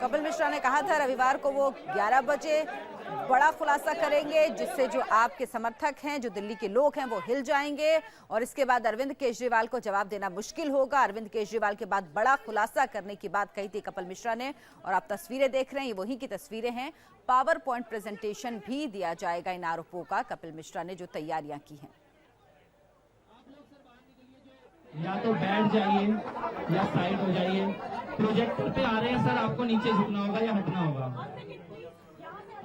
कपिल मिश्रा ने कहा था रविवार को वो 11 बजे बड़ा खुलासा करेंगे, जिससे जो आपके समर्थक हैं, जो दिल्ली के लोग हैं, वो हिल जाएंगे और इसके बाद अरविंद केजरीवाल को जवाब देना मुश्किल होगा। अरविंद केजरीवाल के बाद बड़ा खुलासा करने की बात कही थी कपिल मिश्रा ने। और आप तस्वीरें देख रहे हैं, ये वहीं की तस्वीरें हैं। पावर पॉइंट प्रेजेंटेशन भी दिया जाएगा इन आरोपों का, कपिल मिश्रा ने जो तैयारियां की हैं। या तो बैठ जाइए या साइड हो जाइए। प्रोजेक्टर पे आ रहे हैं सर, आपको नीचे झुकना होगा या हटना होगा।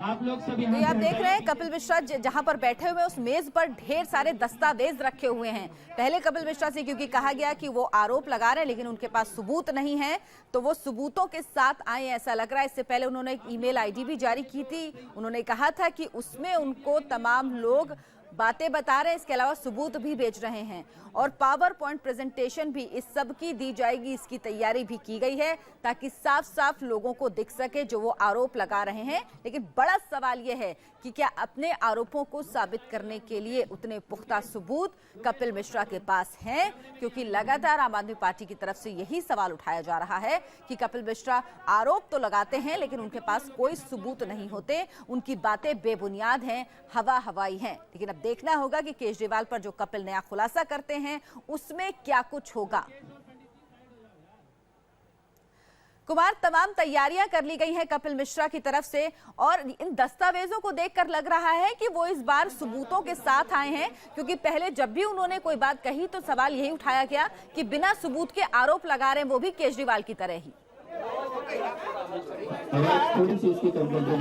आप लोग सब तो आप देख रहे हैं कपिल मिश्रा जहां पर बैठे हुए उस मेज पर ढेर सारे दस्तावेज रखे हुए हैं। पहले कपिल मिश्रा से क्योंकि कहा गया कि वो आरोप लगा रहे हैं लेकिन उनके पास सबूत नहीं है, तो वो सबूतों के साथ आए ऐसा लग रहा है। इससे पहले उन्होंने एक ईमेल आईडी भी जारी की थी। उन्होंने कहा था कि उसमें उनको तमाम लोग बातें बता रहे हैं, इसके अलावा सबूत भी भेज रहे हैं और पावर पॉइंट प्रेजेंटेशन भी इस सब की दी जाएगी। इसकी तैयारी भी की गई है ताकि साफ साफ लोगों को दिख सके जो वो आरोप लगा रहे हैं। लेकिन बड़ा सवाल यह है कि क्या अपने आरोपों को साबित करने के लिए उतने पुख्ता सबूत कपिल मिश्रा के पास हैं? क्योंकि लगातार आम आदमी पार्टी की तरफ से यही सवाल उठाया जा रहा है कि कपिल मिश्रा आरोप तो लगाते हैं लेकिन उनके पास कोई सबूत नहीं होते, उनकी बातें बेबुनियाद हैं, हवा हवाई हैं। लेकिन अब देखना होगा कि केजरीवाल पर जो कपिल नया खुलासा करते हैं उसमें क्या कुछ होगा। कुमार, तमाम तैयारियां कर ली गई हैं कपिल मिश्रा की तरफ से और इन दस्तावेजों को देखकर लग रहा है कि वो इस बार सबूतों के साथ आए हैं, क्योंकि पहले जब भी उन्होंने कोई बात कही तो सवाल यही उठाया गया कि बिना सबूत के आरोप लगा रहे हैं, वो भी केजरीवाल की तरह ही। थोड़ी सी इसकी कंप्लेंट है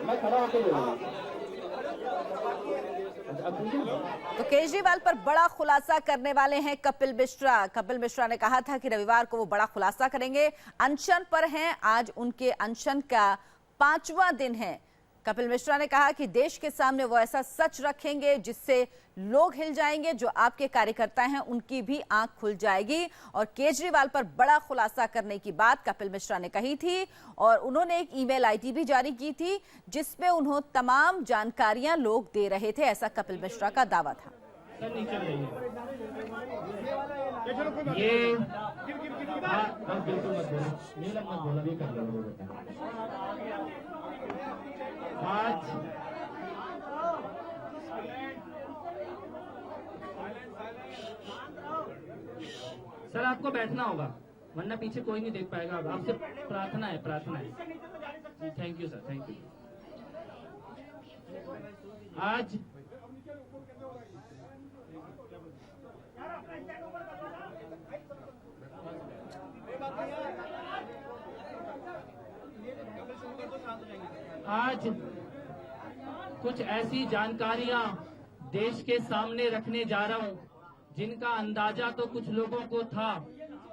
मैं खड़ा होकर तो केजरीवाल पर बड़ा खुलासा करने वाले हैं कपिल मिश्रा। कपिल मिश्रा ने कहा था कि रविवार को वो बड़ा खुलासा करेंगे। अनशन पर हैं, आज उनके अनशन का 5वां दिन है। कपिल मिश्रा ने कहा कि देश के सामने वो ऐसा सच रखेंगे जिससे लोग हिल जाएंगे, जो आपके कार्यकर्ता हैं उनकी भी आंख खुल जाएगी। और केजरीवाल पर बड़ा खुलासा करने की बात कपिल मिश्रा ने कही थी और उन्होंने एक ईमेल आईडी भी जारी की थी जिसमें उन्होंने तमाम जानकारियां लोग दे रहे थे, ऐसा कपिल मिश्रा का दावा था। सर आपको बैठना होगा वरना पीछे कोई नहीं देख पाएगा। आपसे प्रार्थना है, प्रार्थना है। Thank you sir, thank you. आज कुछ ऐसी जानकारियां देश के सामने रखने जा रहा हूं जिनका अंदाजा तो कुछ लोगों को था,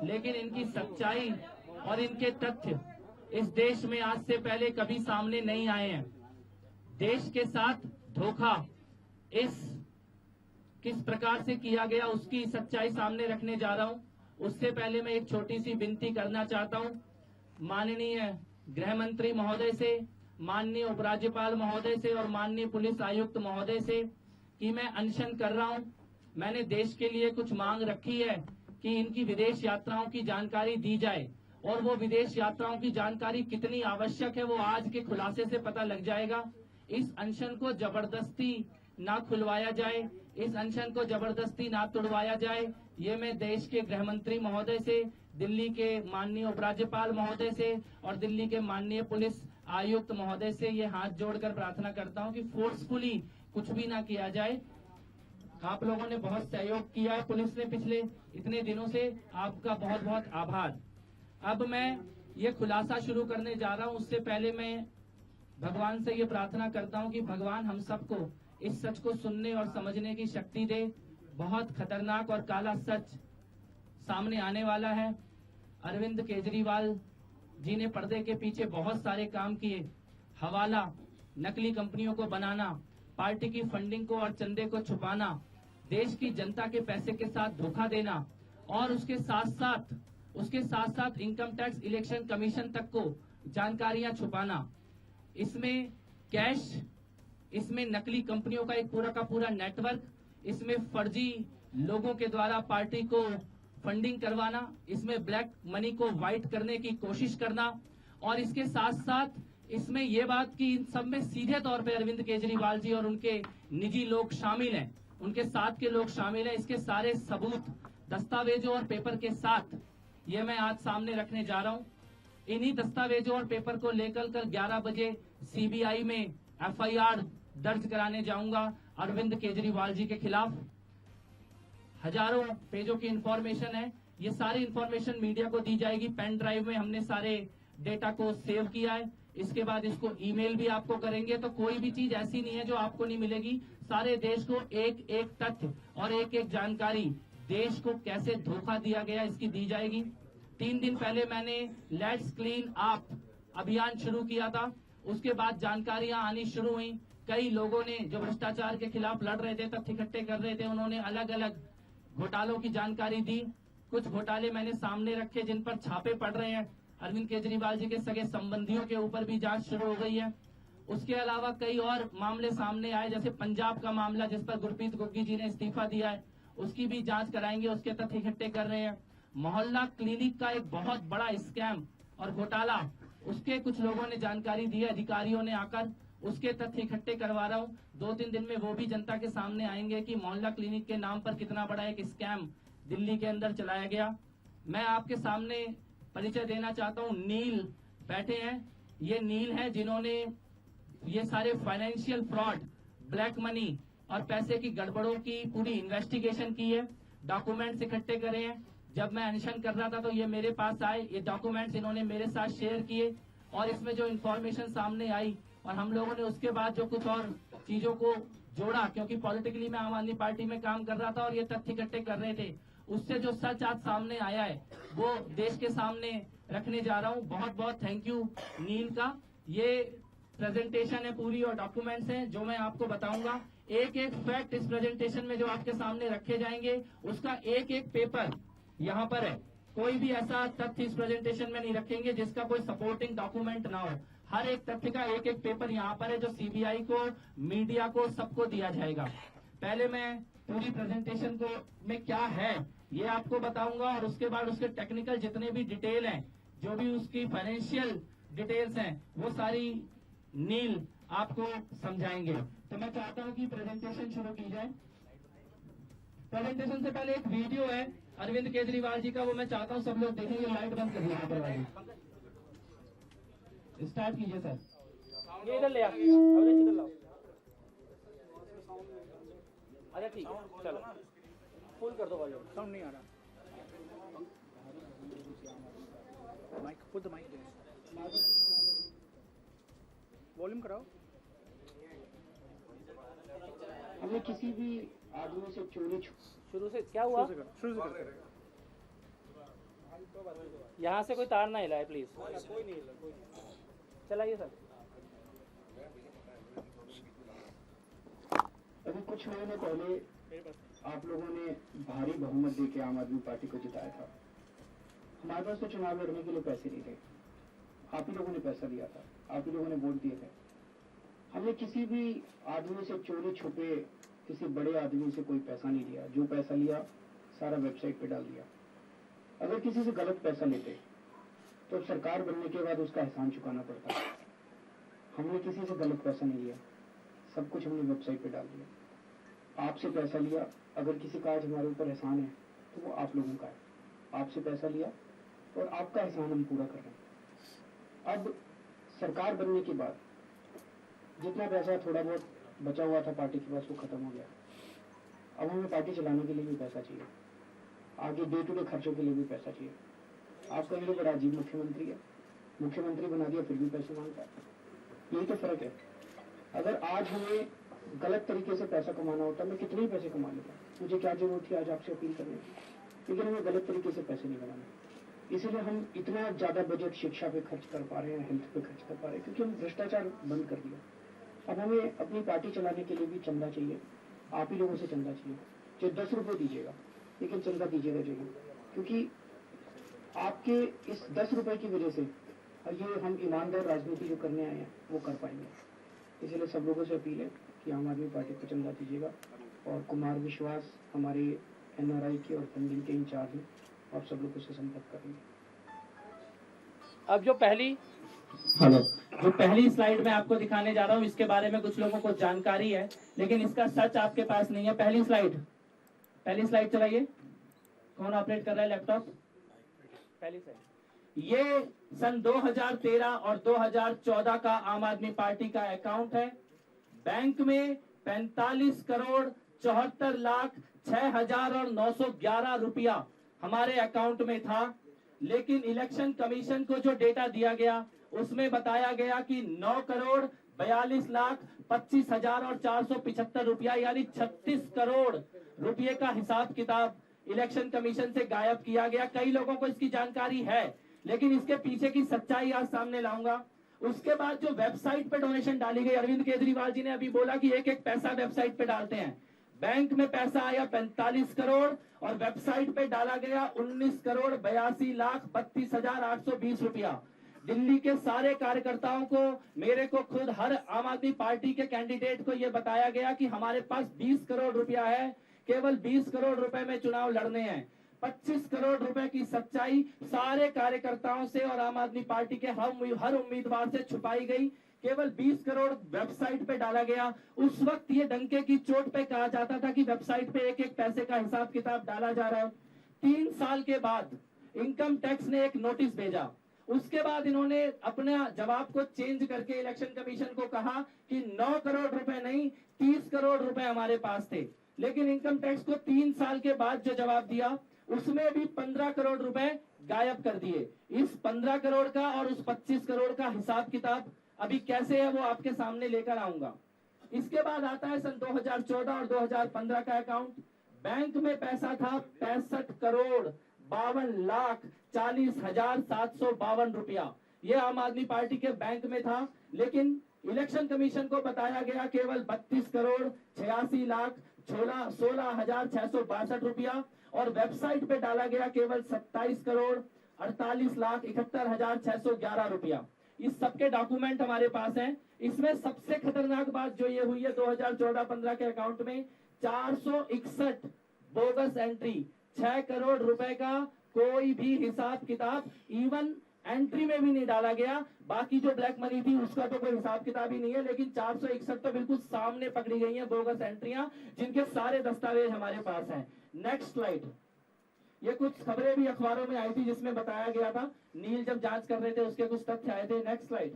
लेकिन इनकी सच्चाई और इनके तथ्य इस देश में आज से पहले कभी सामने नहीं आए हैं। देश के साथ धोखा किस प्रकार से किया गया उसकी सच्चाई सामने रखने जा रहा हूं। उससे पहले मैं एक छोटी सी विनती करना चाहता हूं माननीय गृह मंत्री महोदय से, माननीय उपराज्यपाल महोदय से और माननीय पुलिस आयुक्त महोदय से कि मैं अनशन कर रहा हूं। मैंने देश के लिए कुछ मांग रखी है कि इनकी विदेश यात्राओं की जानकारी दी जाए और वो विदेश यात्राओं की जानकारी कितनी आवश्यक है वो आज के खुलासे से पता लग जाएगा। इस अनशन को जबरदस्ती ना खुलवाया जाए, इस अनशन को जबरदस्ती ना तोड़वाया जाए, ये मैं देश के गृह मंत्री महोदय से, दिल्ली के माननीय उपराज्यपाल महोदय से और दिल्ली के माननीय पुलिस आयुक्त महोदय से ये हाथ जोड़कर प्रार्थना करता हूं कि फोर्सफुली कुछ भी ना किया जाए। आप लोगों ने बहुत सहयोग किया है पुलिस ने पिछले इतने दिनों से, आपका बहुत बहुत आभार। अब मैं ये खुलासा शुरू करने जा रहा हूं, उससे पहले मैं भगवान से ये प्रार्थना करता हूं कि भगवान हम सबको इस सच को सुनने और समझने की शक्ति दे। बहुत खतरनाक और काला सच सामने आने वाला है। अरविंद केजरीवाल जी ने पर्दे के पीछे बहुत सारे काम किए, हवाला, नकली कंपनियों को बनाना, पार्टी की फंडिंग को और चंदे को छुपाना, देश की जनता के पैसे के साथ धोखा देना और उसके साथ साथ इनकम टैक्स इलेक्शन कमीशन तक को जानकारियां छुपाना। इसमें कैश, इसमें नकली कंपनियों का एक पूरा का पूरा नेटवर्क, इसमें फर्जी लोगों के द्वारा पार्टी को फंडिंग करवाना, इसमें ब्लैक मनी को व्हाइट करने की कोशिश करना, और इसके साथ साथ इसमें ये बात कि इन सब में सीधे तौर पे अरविंद केजरीवाल जी और उनके निजी लोग शामिल हैं, उनके साथ के लोग शामिल हैं। इसके सारे सबूत दस्तावेजों और पेपर के साथ ये मैं आज सामने रखने जा रहा हूं। इन्हीं दस्तावेजों और पेपर को लेकर कल 11 बजे सीबीआई में एफआईआर दर्ज कराने जाऊंगा अरविंद केजरीवाल जी के खिलाफ। हजारों पेजों की इंफॉर्मेशन है, ये सारी इंफॉर्मेशन मीडिया को दी जाएगी। पेन ड्राइव में हमने सारे डेटा को सेव किया है, इसके बाद इसको ईमेल भी आपको करेंगे। तो कोई भी चीज ऐसी नहीं है जो आपको नहीं मिलेगी। सारे देश को एक एक तथ्य और एक एक जानकारी, देश को कैसे धोखा दिया गया, इसकी दी जाएगी। 3 दिन पहले मैंने लेट्स क्लीन अप अभियान शुरू किया था, उसके बाद जानकारियां आनी शुरू हुई। कई लोगों ने जो भ्रष्टाचार के खिलाफ लड़ रहे थे, तथ्य इकट्ठे कर रहे थे, उन्होंने अलग अलग घोटालों की जानकारी दी। कुछ घोटाले मैंने सामने रखे जिन पर छापे पड़ रहे हैं। अरविंद केजरीवाल जी के सगे संबंधियों के ऊपर भी जांच शुरू हो गई है। उसके अलावा कई और मामले सामने आए, जैसे पंजाब का मामला जिस पर गुरप्रीत गोगी जी ने इस्तीफा दिया है, उसकी भी जांच कराएंगे, उसके तथ्य इकट्ठे कर रहे हैं। मोहल्ला क्लिनिक का एक बहुत बड़ा स्कैम और घोटाला, उसके कुछ लोगों ने जानकारी दी है, अधिकारियों ने आकर, उसके तथ्य इकट्ठे करवा रहा हूँ। 2-3 दिन में वो भी जनता के सामने आएंगे कि मोहल्ला क्लिनिक के नाम पर कितना बड़ा एक स्कैम दिल्ली के अंदर चलाया गया। मैं आपके सामने परिचय देना चाहता हूँ। नील बैठे हैं, ये नील हैं जिन्होंने ये सारे फाइनेंशियल फ्रॉड, ब्लैक मनी और पैसे की गड़बड़ों की पूरी इन्वेस्टिगेशन की है, डॉक्यूमेंट्स इकट्ठे करे हैं। जब मैं अनशन कर रहा था तो ये मेरे पास आए, ये डॉक्यूमेंट्स इन्होंने मेरे साथ शेयर किए, और इसमें जो इन्फॉर्मेशन सामने आई और हम लोगों ने उसके बाद जो कुछ और चीजों को जोड़ा, क्योंकि पॉलिटिकली मैं आम आदमी पार्टी में काम कर रहा था और ये तथ्य इकट्ठे कर रहे थे, उससे जो सच आज सामने आया है वो देश के सामने रखने जा रहा हूँ। बहुत बहुत थैंक यू नील का। ये प्रेजेंटेशन है पूरी और डॉक्यूमेंट्स हैं जो मैं आपको बताऊंगा। एक एक फैक्ट इस प्रेजेंटेशन में जो आपके सामने रखे जाएंगे, उसका एक एक पेपर यहाँ पर है। कोई भी ऐसा तथ्य इस प्रेजेंटेशन में नहीं रखेंगे जिसका कोई सपोर्टिंग डॉक्यूमेंट ना हो। हर एक तथ्य का एक एक पेपर यहाँ पर है जो सीबीआई को, मीडिया को, सबको दिया जाएगा। पहले मैं पूरी प्रेजेंटेशन को में क्या है ये आपको बताऊंगा, और उसके बाद उसके टेक्निकल जितने भी डिटेल हैं, जो भी उसकी फाइनेंशियल डिटेल्स हैं, वो सारी नील आपको समझाएंगे। तो मैं चाहता हूं कि प्रेजेंटेशन शुरू की जाए। प्रेजेंटेशन से पहले एक वीडियो है अरविंद केजरीवाल जी का, वो मैं चाहता हूं सब लोग देखेंगे। लाइट बंद करिए यहाँ पर वाली, स्टार्ट कीजिए सर। ये इधर ले आ, इधर लाओ। अच्छा ठीक है, चलो फुल कर दो वॉल्यूम। साउंड नहीं आ रहा। Mic put the mic, volume कराओ। हमें किसी भी आदमी से चोरी शुरू से क्या हुआ? शुरू से करते रहे। यहाँ से कोई तार ना हिलाए प्लीज। कोई नहीं हिला, कोई नहीं। चलाइए सर। अभी कुछ महीने पहले आप लोगों ने भारी बहुमत देके आम आदमी पार्टी को जिताया था। हमारे पास तो चुनाव लड़ने के लिए पैसे नहीं थे, आप ही लोगों ने पैसा दिया था, आप ही लोगों ने वोट दिए थे। हमने किसी भी आदमी से चोरी छुपे, किसी बड़े आदमी से कोई पैसा नहीं लिया। जो पैसा लिया सारा वेबसाइट पे डाल दिया। अगर किसी से गलत पैसा लेते तो सरकार बनने के बाद उसका एहसान चुकाना पड़ता। हमने किसी से गलत पैसा नहीं लिया, सब कुछ हमने वेबसाइट पे डाल दिया। आपसे पैसा लिया, अगर किसी का आज हमारे ऊपर एहसान है तो वो आप लोगों का है। आपसे पैसा लिया और आपका एहसान हम पूरा कर रहे हैं। अब सरकार बनने के बाद जितना पैसा थोड़ा बहुत बचा हुआ था पार्टी के पास वो खत्म हो गया। अब हमें पार्टी चलाने के लिए भी पैसा चाहिए, आगे डे टू डे खर्चों के लिए भी पैसा चाहिए। आपका ये बड़ा अजीब मुख्यमंत्री है, मुख्यमंत्री बना दिया फिर भी पैसे मांगता है। यही तो फर्क है। अगर आज हमें गलत तरीके से पैसा कमाना होता, मैं कितने ही पैसे कमा लेता, मुझे क्या जरूरत थी आज आपसे अपील करने की। लेकिन हमें गलत तरीके से पैसे नहीं कमाने, इसीलिए हम इतना ज्यादा बजट शिक्षा पे खर्च कर पा रहे हैं, हेल्थ पे खर्च कर पा रहे हैं, क्योंकि हम भ्रष्टाचार बंद कर दिया। अब हमें अपनी पार्टी चलाने के लिए भी चंदा चाहिए, आप ही लोगों से चंदा चाहिए। जो 10 रुपये दीजिएगा लेकिन चंदा दीजिएगा चाहिए, क्योंकि आपके इस 10 रुपए की वजह से ये हम ईमानदार राजनीति जो करने आए हैं वो कर पाएंगे। इसलिए सब लोगों से अपील है कि आम आदमी पार्टी को चंदा दीजिएगा। और कुमार विश्वास हमारे NRI के और फंडिंग के इंचार्ज हैं, आप सब लोग उससे संपर्क करेंगे। अब जो पहली स्लाइड में आपको दिखाने जा रहा हूँ, इसके बारे में कुछ लोगों को जानकारी है, लेकिन इसका सच आपके पास नहीं है। पहली स्लाइड चलाइए। कौन ऑपरेट कर रहा है लैपटॉप? पहली स्लाइड। ये सन 2013 और 2014 का आम आदमी पार्टी का अकाउंट है। बैंक में 45 करोड़ 74 लाख 6,911 रुपया हमारे अकाउंट में था, लेकिन इलेक्शन कमीशन को जो डेटा दिया गया उसमें बताया गया कि 9 करोड़ 42 लाख 25,475 रुपया, यानी 36 करोड़ रुपये का हिसाब किताब इलेक्शन कमीशन से गायब किया गया। कई लोगों को इसकी जानकारी है, लेकिन इसके पीछे की सच्चाई आज सामने लाऊंगा। उसके बाद जो वेबसाइट पे डोनेशन डाली गई, अरविंद केजरीवाल जी ने अभी बोला कि एक एक पैसा वेबसाइट पे डालते हैं। बैंक में पैसा आया 45 करोड़ और वेबसाइट पे डाला गया 19 करोड़ 82 लाख 32,820 रुपया। दिल्ली के सारे कार्यकर्ताओं को, मेरे को खुद, हर आम आदमी पार्टी के कैंडिडेट को यह बताया गया कि हमारे पास 20 करोड़ रुपया है, केवल 20 करोड़ रुपए में चुनाव लड़ने हैं। 25 करोड़ रुपए की सच्चाई सारे कार्यकर्ताओं से और आम आदमी पार्टी के हर उम्मीदवार से छुपाई गई। केवल 20 करोड़ वेबसाइट पे डाला गया। उस वक्त ये डंके की चोट पे कहा जाता था कि वेबसाइट पे एक एक पैसे का हिसाब किताब डाला जा रहा है। 3 साल के बाद इनकम टैक्स ने एक नोटिस भेजा। उसके बाद इन्होंने अपने जवाब को चेंज करके इलेक्शन कमीशन को कहा कि 9 करोड़ रुपए नहीं 30 करोड़ रुपए हमारे पास थे। लेकिन इनकम टैक्स को 3 साल के बाद जो जवाब दिया उसमें भी 15 करोड़ रुपए गायब कर दिए। इस 15 करोड़ का और उस 25 करोड़ का हिसाब किताब अभी कैसे है वो आपके सामने लेकर आऊंगा। इसके बाद आता है सन 2014 और 2015 का अकाउंट। बैंक में पैसा था 65 करोड़ 52 लाख 40,752 रुपया। ये आम आदमी पार्टी के बैंक में था, लेकिन इलेक्शन कमीशन को बताया गया केवल 32 करोड़ 86 लाख 16,662 रुपया और वेबसाइट पे डाला गया केवल 27 करोड़ 48 लाख 71,611 रुपया। इस सबके डॉक्यूमेंट हमारे पास हैं। इसमें सबसे खतरनाक बात जो ये हुई है 2014-15 के अकाउंट में 461 बोगस एंट्री, 6 करोड़ रुपए का कोई भी हिसाब किताब इवन एंट्री में भी नहीं डाला गया। बाकी जो ब्लैक मनी थी उसका तो कोई हिसाब किताब ही नहीं है, लेकिन 461 तो बिल्कुल सामने पकड़ी गई हैं बोगस एंट्रियां, जिनके सारे दस्तावेज हमारे पास हैं। Next slide. ये कुछ खबरें भी अखबारों में आई थी जिसमें बताया गया था, नील जब जांच कर रहे थे उसके कुछ तथ्य आए थे। Next slide.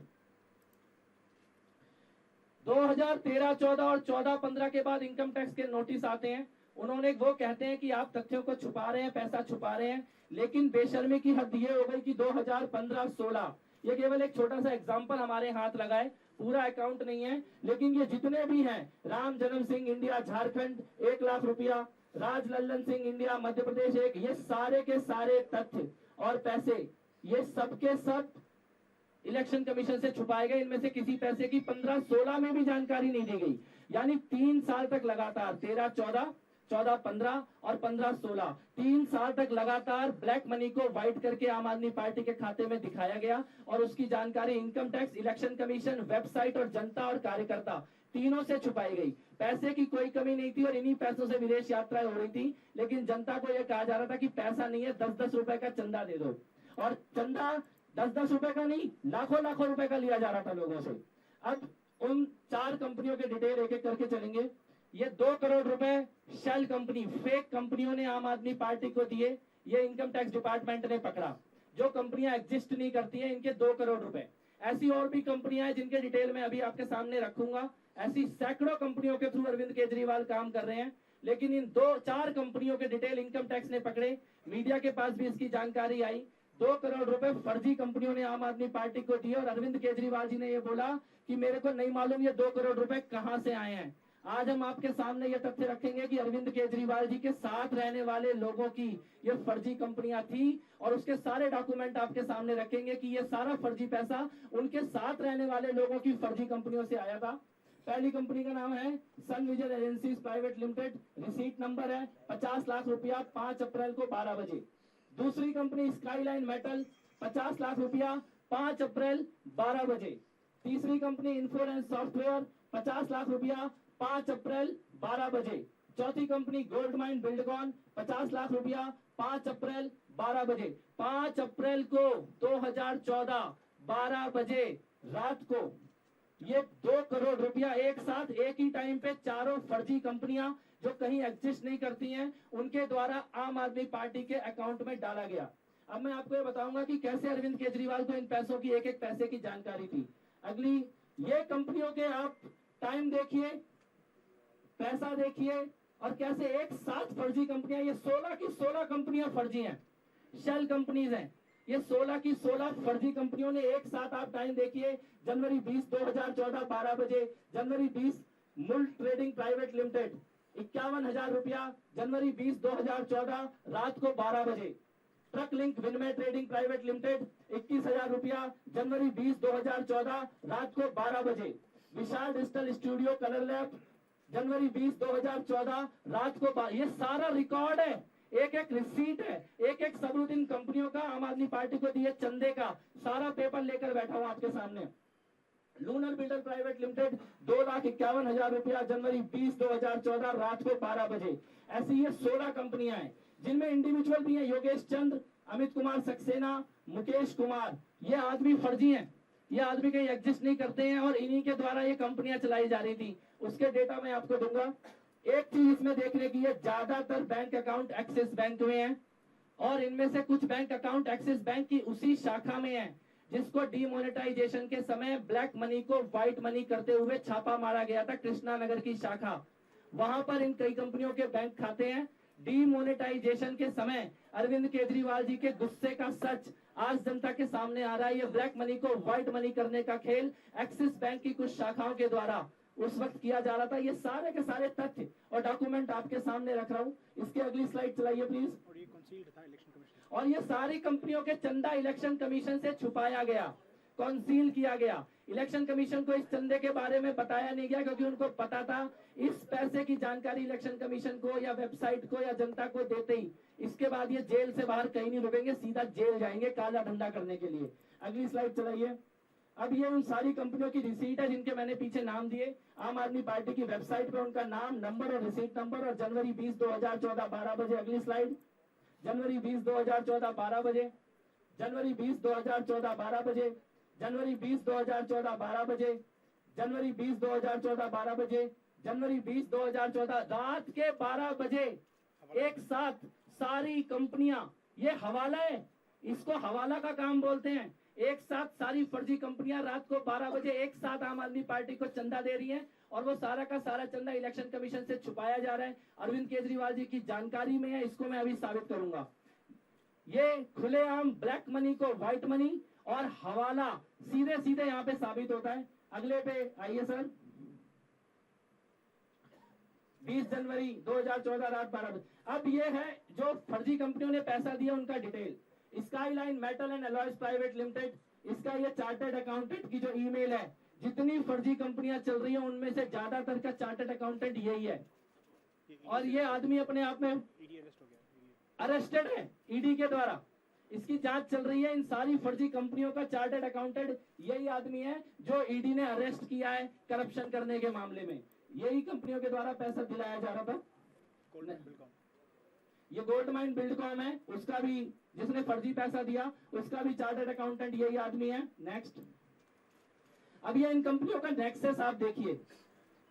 2013, 14 और 14-15 के बाद इनकम टैक्स के नोटिस आते हैं। उन्होंने वो कहते हैं कि आप तथ्यों को छुपा रहे हैं, पैसा छुपा रहे हैं, लेकिन बेशर्मी की हद ये हो गई कि 2015-16 ये केवल एक छोटा सा एग्जांपल हमारे हाथ लगाए, पूरा अकाउंट नहीं है, लेकिन ये जितने भी हैं, राम जन्म सिंह इंडिया झारखंड 1 लाख रुपया, राज लल्लन सिंह इंडिया मध्य प्रदेश 1, ये सारे के सारे तथ्य और पैसे ये सब के सब इलेक्शन कमीशन से छुपाए गए। इनमें से किसी पैसे की 15-16 में भी जानकारी नहीं दी गई। यानी 3 साल तक लगातार 13-14, 14-15 और 15-16 3 साल तक लगातार ब्लैक मनी को व्हाइट करके आम आदमी पार्टी के खाते में दिखाया गया और उसकी जानकारी income tax, election commission, website और जनता और कार्यकर्ता तीनों से छुपाई गई। पैसे की कोई कमी नहीं थी और इन्हीं पैसों से विदेश यात्राएं हो रही थी, लेकिन जनता को यह कहा जा रहा था कि पैसा नहीं है, 10-10 रुपए का चंदा दे दो, और चंदा 10-10 रुपए का नहीं, लाखों रुपए का लिया जा रहा था लोगों से। अब उन 4 कंपनियों के डिटेल एक एक करके चलेंगे। ये 2 करोड़ रुपए शेल कंपनी, फेक कंपनियों ने आम आदमी पार्टी को दिए। ये इनकम टैक्स डिपार्टमेंट ने पकड़ा। जो कंपनियां एग्जिस्ट नहीं करती हैं, इनके 2 करोड़ रुपए। ऐसी और भी कंपनियां हैं जिनके डिटेल में अभी आपके सामने रखूंगा। ऐसी सैकड़ों कंपनियों के थ्रू अरविंद केजरीवाल काम कर रहे हैं, लेकिन इन 2-4 कंपनियों के डिटेल इनकम टैक्स ने पकड़े। मीडिया के पास भी इसकी जानकारी आई। 2 करोड़ रुपए फर्जी कंपनियों ने आम आदमी पार्टी को दिए और अरविंद केजरीवाल जी ने यह बोला कि मेरे को नहीं मालूम ये 2 करोड़ रुपए कहां से आए हैं। आज हम आपके सामने ये तथ्य रखेंगे कि अरविंद केजरीवाल जी के साथ रहने वाले लोगों की ये फर्जी कंपनियां थी और उसके सारे डॉक्यूमेंट आपके सामने रखेंगे कि ये सारा फर्जी पैसा उनके साथ रहने वाले लोगों की फर्जी कंपनियों से आया था। पहली कंपनी का नाम है Sun Vision agencies private limited, receipt number है 50 लाख रुपया 5 अप्रैल को 12 बजे। दूसरी कंपनी स्काईलाइन मेटल 50 लाख रुपया 5 अप्रैल 12 बजे। तीसरी कंपनी इंफोरेंस सॉफ्टवेयर 50 लाख रुपया 5 अप्रैल 12 बजे। चौथी company gold mine Buildcon 50 lakh रुपया 5 अप्रैल 12 बजे, 5 अप्रैल को 2014 12 बजे रात को ये 2 करोड़ रुपया एक साथ एक ही टाइम पे चारों फर्जी कंपनियां जो कहीं एग्जिस्ट नहीं करती हैं उनके द्वारा आम आदमी पार्टी के अकाउंट में डाला गया। अब मैं आपको ये बताऊंगा कि कैसे अरविंद केजरीवाल को इन पैसों की एक एक पैसे की जानकारी थी। अगली ये कंपनियों के आप टाइम देखिए, पैसा देखिए और कैसे एक साथ फर्जी कंपनियां, ये 16 की 16 कंपनियां फर्जी हैं, शेल कंपनीज हैं। ये 16 की 16 फर्जी कंपनियों ने एक साथ, आप टाइम देखिए, जनवरी 20 2014 12 बजे, जनवरी 20 मुल्क ट्रेडिंग प्राइवेट लिमिटेड 51,000 रुपया, जनवरी 20 2014 रात को 12 बजे, truck link Vinmay trading private limited 21,000 रुपया, जनवरी 20 2014 रात को 12 बजे, Vishal digital studio colour lab जनवरी 20 2014 रात को ये सारा रिकॉर्ड है, एक एक रिसीट है, एक एक सबूत इन कंपनियों का आम आदमी पार्टी को दिए चंदे का सारा पेपर लेकर बैठा हूं आपके सामने। लूनर बिल्डर प्राइवेट लिमिटेड 2,51,000 रुपया, जनवरी 20 2014 रात को 12 बजे। ऐसी ये 16 कंपनियां हैं जिनमें इंडिविजुअल भी हैं, योगेश चंद्र, अमित कुमार सक्सेना, मुकेश कुमार। ये आदमी फर्जी हैं, ये आदमी कहीं एग्जिस्ट नहीं करते हैं और इन्हीं के द्वारा ये कंपनियां चलाई जा रही थी। उसके डेटा मैं आपको दूंगा। एक चीज इसमें देखने की है, ज्यादातर बैंक अकाउंट एक्सिस बैंक में है और इनमें से कुछ बैंक अकाउंट एक्सिस बैंक की उसी शाखा में है जिसको डीमोनेटाइजेशन के समय ब्लैक मनी को व्हाइट मनी करते हुए छापा मारा गया था, कृष्णा नगर की शाखा। वहां पर इन कई कंपनियों के बैंक खाते हैं। डीमोनेटाइजेशन के समय अरविंद केजरीवाल जी के गुस्से का सच आज जनता के सामने आ रहा है। ये ब्लैक मनी को व्हाइट मनी करने का खेल एक्सिस बैंक की कुछ शाखाओं के द्वारा उस वक्त किया जा रहा था। ये सारे के सारे तथ्य और डॉक्यूमेंट आपके सामने रख रहा हूँ। इसकी अगली स्लाइड चलाइए प्लीज। और ये सारी कंपनियों के चंदा इलेक्शन कमीशन से छुपाया गया, कॉन्सील किया गया। इलेक्शन कमीशन को इस चंदे के बारे में बताया नहीं गया क्योंकि उनको पता था इस पैसे की जानकारी इलेक्शन कमीशन को या वेबसाइट को या जनता को देते ही इसके बाद ये जेल से बाहर कहीं नहीं रुकेंगे, सीधा जेल जाएंगे काला धंधा करने के लिए। अगली स्लाइड चलाइए। अब ये उन सारी कंपनियों की रिसीट है जिनके मैंने पीछे नाम दिए। आम आदमी पार्टी की वेबसाइट पर उनका नाम, नंबर और रिसीट नंबर और जनवरी 20 2014 12 बजे। अगली स्लाइड। जनवरी 20 2014 12 बजे, जनवरी 20 2014 12 बजे, जनवरी 20 2014 12 बजे, जनवरी 20 2014 12 बजे, जनवरी 20 2014 रात के 12 बजे एक साथ सारी कंपनियां, ये हवाला है, इसको हवाला का काम बोलते हैं। एक साथ सारी फर्जी कंपनियां रात को 12 बजे एक साथ आम आदमी पार्टी को चंदा दे रही हैं और वो सारा का सारा चंदा इलेक्शन कमीशन से छुपाया जा रहा है। अरविंद केजरीवाल जी की जानकारी में है, इसको मैं अभी साबित करूंगा। ये खुलेआम ब्लैक मनी को व्हाइट मनी और हवाला सीधे सीधे यहाँ पे साबित होता है। अगले पे आइए सर। 20 जनवरी 2014 रात 12 बजे। अब ये है जो फर्जी कंपनियों ने पैसा दिया उनका detail. Skyline metal and alloys private limited, इसका ये चार्टर्ड अकाउंटेंट की जो ईमेल है, जितनी फर्जी कंपनियां चल रही हैं उनमें से ज्यादातर का चार्टर्ड अकाउंटेंट यही है। और ये आदमी अपने आप में अरेस्टेड है ईडी के द्वारा, इसकी जांच चल रही है। इन सारी फर्जी कंपनियों का चार्टर्ड अकाउंटेंट यही आदमी है जो ईडी ने अरेस्ट किया है करप्शन करने के मामले में। यही कंपनियों के द्वारा पैसा दिलाया जा रहा था। ये गोल्ड माइन बिल्डकॉम है, उसका भी जिसने फर्जी पैसा दिया उसका भी चार्टर्ड अकाउंटेंट यही आदमी है। नेक्स्ट। अब ये इन कंपनियों का नेक्सस आप देखिए।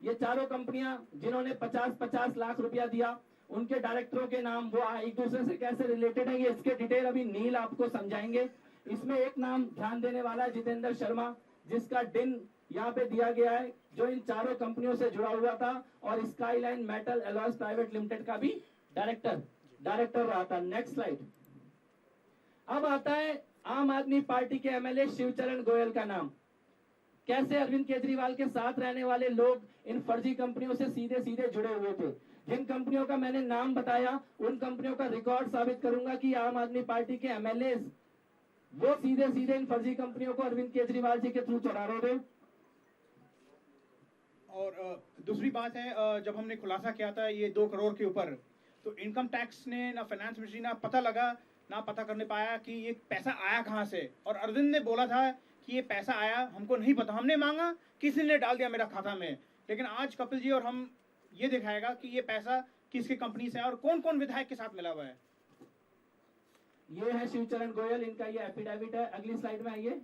ये चारों कंपनियां जिन्होंने 50-50 लाख रुपया दिया, उनके डायरेक्टरों के नाम, वो एक दूसरे से कैसे रिलेटेड है, ये इसके डिटेल अभी नील आपको समझाएंगे। इसमें एक नाम ध्यान देने वाला है जितेंद्र शर्मा, जिसका डिन यहाँ पे दिया गया है, जो इन चारों कंपनियों से जुड़ा हुआ था और skyline metal alloys private limited का भी डायरेक्टर रहा था। Next slide. अब आता है आम आदमी पार्टी के एमएलए शिवचरण गोयल का नाम। कैसे अरविंद केजरीवाल के साथ रहने वाले लोग इन फर्जी कंपनियों से सीधे सीधे जुड़े हुए थे। जिन कंपनियों का मैंने नाम बताया उन कंपनियों का रिकॉर्ड साबित करूंगा कि आम आदमी पार्टी के एमएलए वो सीधे सीधे इन फर्जी कंपनियों को अरविंद केजरीवाल जी के थ्रू चला रहे थे। और दूसरी बात है, जब हमने खुलासा किया था ये 2 करोड़ के ऊपर, तो इनकम टैक्स ने ना फाइनेंस मिनिस्ट्री ना पता लगा ना पता करने पाया कि ये पैसा आया कहाँ से। और अरविंद ने बोला था कि ये पैसा आया हमको नहीं पता, हमने मांगा किसी ने डाल दिया मेरा खाता में। लेकिन आज कपिल जी और हम ये दिखाएगा कि ये पैसा किसकी कंपनी से है और कौन कौन विधायक के साथ मिला हुआ है। ये है शिवचरण गोयल, इनका ये एफिडेविट है। अगली स्लाइड में आइए।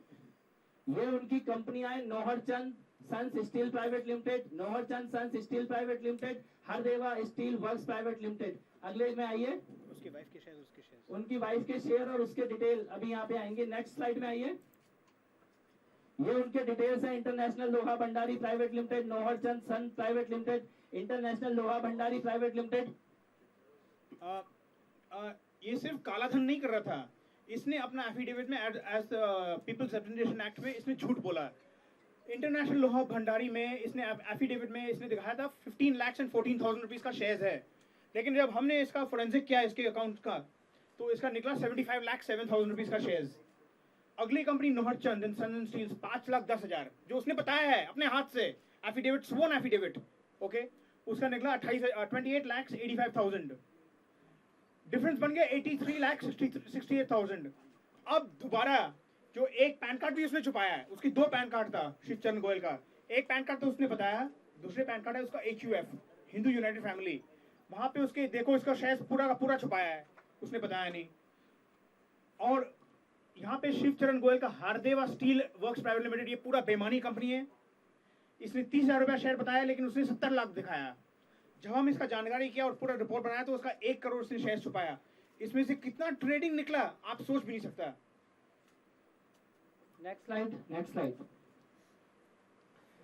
ये उनकी कंपनियां हैं, Nauharchand sons steel private limited, Nauharchand sons steel private limited, Hardeva steel works private limited. अगले में आइए। उसकी वाइफ के शेयर, उनकी वाइफ के शेयर और उसके डिटेल अभी यहाँ पे आएंगे। नेक्स्ट स्लाइड में आइए। ये उनके डिटेल्स हैं। इंटरनेशनल लोहा भंडारी प्राइवेट लिमिटेड, नौहरचंद सन प्राइवेट लिमिटेड, इंटरनेशनल लोहा भंडारी प्राइवेट लिमिटेड। ये सिर्फ काला धन नहीं कर रहा था, इसने अपना एफिडेविट में एज पीपल्स रिप्रेजेंटेशन एक्ट में इसने झूठ बोला। इंटरनेशनल लोहा भंडारी में इसने एफिडेविट में इसने दिखाया था 15,14,000 रुपीज का शेयर्स है, लेकिन जब हमने इसका फोरेंसिक किया इसके अकाउंट का तो इसका निकला 75,07,000 रुपीज का शेयर्स। अगली कंपनी नौहरचंद एंड सन स्टील्स 5,10,000 जो उसने बताया है अपने हाथ से एफिडेविट, स्वोन एफिडेविट, ओके, उसका निकला 28,85,000। डिफरेंस बन गया 83,68,000। अब दोबारा जो एक पैन कार्ड भी उसने छुपाया है, उसकी 2 पैन कार्ड था शिवचरण गोयल का। एक पैन कार्ड तो उसने बताया, दूसरे पैन कार्ड है उसका HUF, हिंदू यूनाइटेड फैमिली। वहां पे उसके देखो इसका शेयर पूरा का पूरा छुपाया है, उसने बताया नहीं। और यहाँ पे शिवचरण गोयल का Hardeva steel works private limited, ये पूरा बेईमानी कंपनी है। इसने 30,000 रुपया शेयर बताया, लेकिन उसने 70 लाख दिखाया। जब हम इसका जानकारी किया और पूरा रिपोर्ट बनाया तो उसका 1 करोड़ से शेयर छुपाया। इसमें से कितना ट्रेडिंग निकला आप सोच भी नहीं सकता। Next slide, next slide.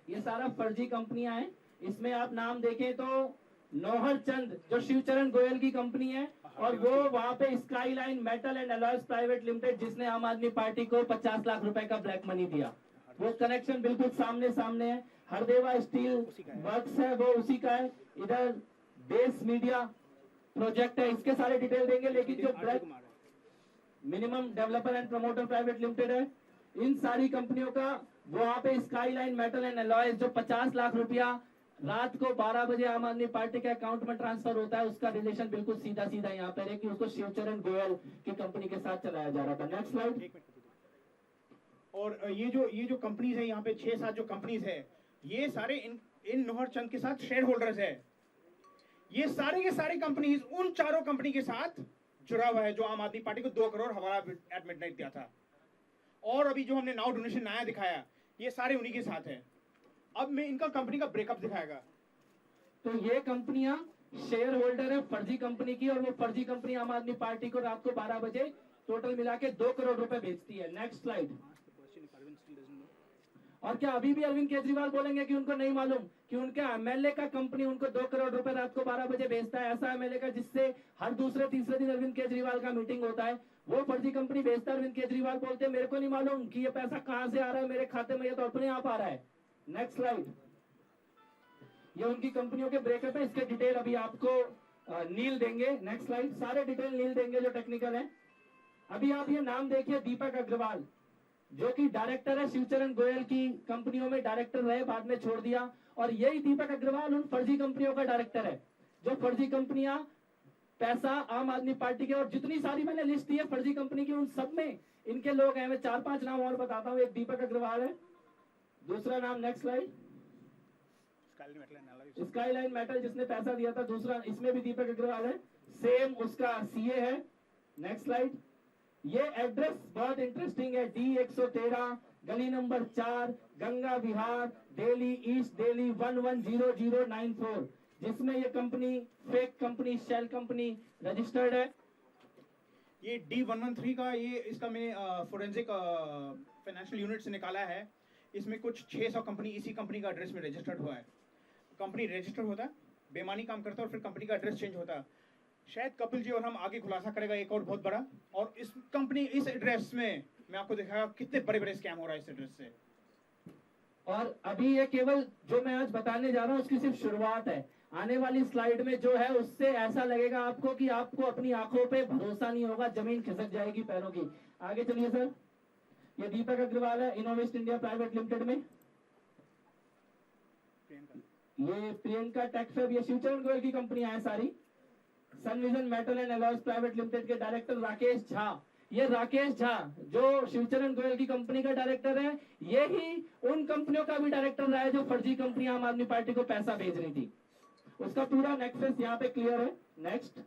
ये सारा फर्जी कंपनियां हैं। इसमें आप नाम देखें तो नौहरचंद जो शिवचरण गोयल की कंपनी है, और वो वहां पे skyline metal and alloys private limited जिसने आम आदमी पार्टी को 50 लाख रुपए का ब्लैक मनी दिया, वो कनेक्शन बिल्कुल सामने सामने है। हरदेवा स्टील वर्क्स है वो उसी का है। इधर बेस मीडिया प्रोजेक्ट है, इसके सारे डिटेल देंगे। लेकिन जो black minimum developer and promoter private limited है, इन सारी कंपनियों का वहां पे स्काईलाइन मेटल एंड अलॉयज जो 50 लाख रुपया रात को 12 बजे आम आदमी पार्टी के अकाउंट में ट्रांसफर होता है, उसका रिलेशन बिल्कुल सीधा सीधा यहाँ पर है कि उसको शिवचरण गोयल की कंपनी के साथ चलाया जा रहा था। Next slide. और ये जो कंपनीज है यहाँ पे 6-7 जो कंपनीज है, ये सारे इन नौहरचंद के साथ शेयर होल्डर्स है। ये सारे के सारे कंपनीज उन चारों कंपनी के साथ जुड़ा हुआ है जो आम आदमी पार्टी को 2 करोड़ हवाला एट मिडनाइट दिया था। और अभी जो हमने नाउ डोनेशन नया दिखाया, ये सारे उन्हीं के साथ है। अब मैं इनका कंपनी का ब्रेकअप दिखाएगा। तो ये कंपनियां शेयर होल्डर है फर्जी कंपनी की, और वो फर्जी कंपनी आम आदमी पार्टी को रात को 12 बजे टोटल मिला के 2 करोड़ रुपए बेचती है। Next slide. और क्या अभी भी अरविंद केजरीवाल बोलेंगे कि उनको नहीं मालूम कि उनका एमएलए का कंपनी उनको 2 करोड़ रुपए रात को 12 बजे बेचता है? ऐसा एमएलए का जिससे हर दूसरे तीसरे दिन अरविंद केजरीवाल का मीटिंग होता है, वो फर्जी कंपनी बेचता है। अरविंद केजरीवाल बोलते हैं मेरे को नहीं मालूम कि ये पैसा कहां से आ रहा है मेरे खाते में, ये तो अपने आप आ रहा है। Next slide. ये उनकी कंपनियों के ब्रेकअप है, इसके डिटेल अभी आपको नील देंगे। Next slide. सारे डिटेल नील देंगे जो टेक्निकल है। अभी आप ये नाम देखिए, दीपक अग्रवाल जो कि डायरेक्टर है शिवचरण गोयल की कंपनियों में, डायरेक्टर रहे, बाद में छोड़ दिया। और यही दीपक अग्रवाल उन फर्जी कंपनियों का डायरेक्टर है जो फर्जी कंपनियां पैसा आम आदमी पार्टी के, और जितनी सारी मैंने लिस्ट दी है फर्जी कंपनी की, उन सब में इनके लोग हैं। मैं 4-5 नाम और बताता हूँ। एक दीपक अग्रवाल है, दूसरा नाम, नेक्स्ट स्लाइड, स्काईलाइन मेटल जिसने पैसा दिया था, दूसरा, इसमें भी दीपक अग्रवाल है, सेम उसका सीए है। Next slide. ये एड्रेस बहुत इंटरेस्टिंग है, D113 गली नंबर 4 गंगा विहार दिल्ली ईस्ट दिल्ली 110094, जिसमें ये company fake company shell company registered है। ये D113 का ये इसका मैंने फोरेंसिक फाइनेंशियल यूनिट से निकाला है। इसमें कुछ 600 कंपनी इसी कंपनी का एड्रेस में रजिस्टर्ड हुआ है। कंपनी रजिस्टर होता है, बेमानी काम करता है और फिर कंपनी का एड्रेस चेंज होता है। शायद कपिल जी और हम आगे खुलासा करेगा एक और बहुत बड़ा। और इस कंपनी इस एड्रेस में मैं आपको दिखाऊंगा कितने बड़े बड़े स्कैम हो रहा है इस एड्रेस से। और अभी ये केवल जो मैं आज बताने जा रहा हूँ उसकी सिर्फ शुरुआत है। आने वाली स्लाइड में जो है उससे ऐसा लगेगा आपको कि आपको अपनी आंखों पे भरोसा नहीं होगा, जमीन खिसक जाएगी पैरों की। आगे चलिए सर। ये दीपक अग्रवाल है इनोवेस्ट इंडिया प्राइवेट लिमिटेड में। ये प्रियंका टेक्सटाइल, ये शिवचरण गोयल की कंपनियां हैं सारी। Sun Vision metal and alloys private limited के डायरेक्टर राकेश झा। ये राकेश झा जो शिवचरण गोयल की कंपनी का डायरेक्टर है, ये ही उन कंपनियों का भी डायरेक्टर रहा है जो फर्जी कंपनी आम आदमी पार्टी को पैसा भेज रही थी। उसका पूरा नेक्सस यहाँ पे क्लियर है। Next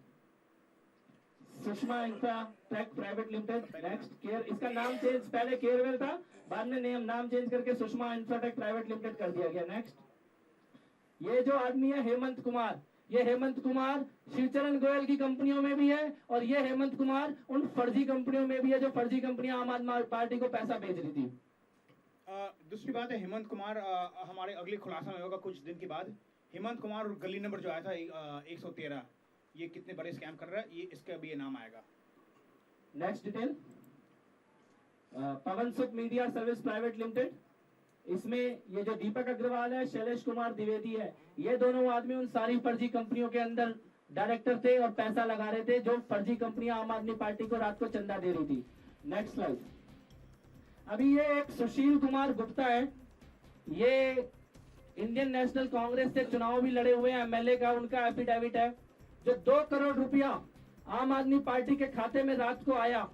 Sushma Infratech private limited. Next care, इसका नाम चेंज, पहले केयरवेल था, बाद में नाम चेंज करके सुषमा इंफ्राटेक प्राइवेट लिमिटेड कर दिया गया। नेक्स्ट, ये जो आदमी है हेमंत कुमार, ये हेमंत कुमार शिवचरण गोयल की कंपनियों में भी है और ये हेमंत कुमार उन फर्जी कंपनियों में भी है जो फर्जी कंपनियां आम आदमी पार्टी को पैसा भेज रही थी। दूसरी बात है हेमंत कुमार, हमारे अगले खुलासा में होगा कुछ दिन के बाद। हेमंत कुमार और गली नंबर जो आया था 113, ये कितने बड़े स्कैम कर रहा है, ये इसका भी ये नाम आएगा। नेक्स्ट डिटेल, पवन सुख मीडिया सर्विस प्राइवेट लिमिटेड, इसमें ये जो दीपक अग्रवाल है, शैलेश कुमार द्विवेदी है, ये दोनों आदमी उन सारी फर्जी कंपनियों के अंदर डायरेक्टर थे और पैसा लगा रहे थे जो फर्जी कंपनियां आम आदमी पार्टी को रात को चंदा दे रही थी। नेक्स्ट स्लाइड, अभी ये एक सुशील कुमार गुप्ता है, ये इंडियन नेशनल कांग्रेस से चुनाव भी लड़े हुए हैं, एमएलए का उनका एफिडेविट है, जो 2 करोड़ रुपया आम आदमी पार्टी के खाते में रात को आया,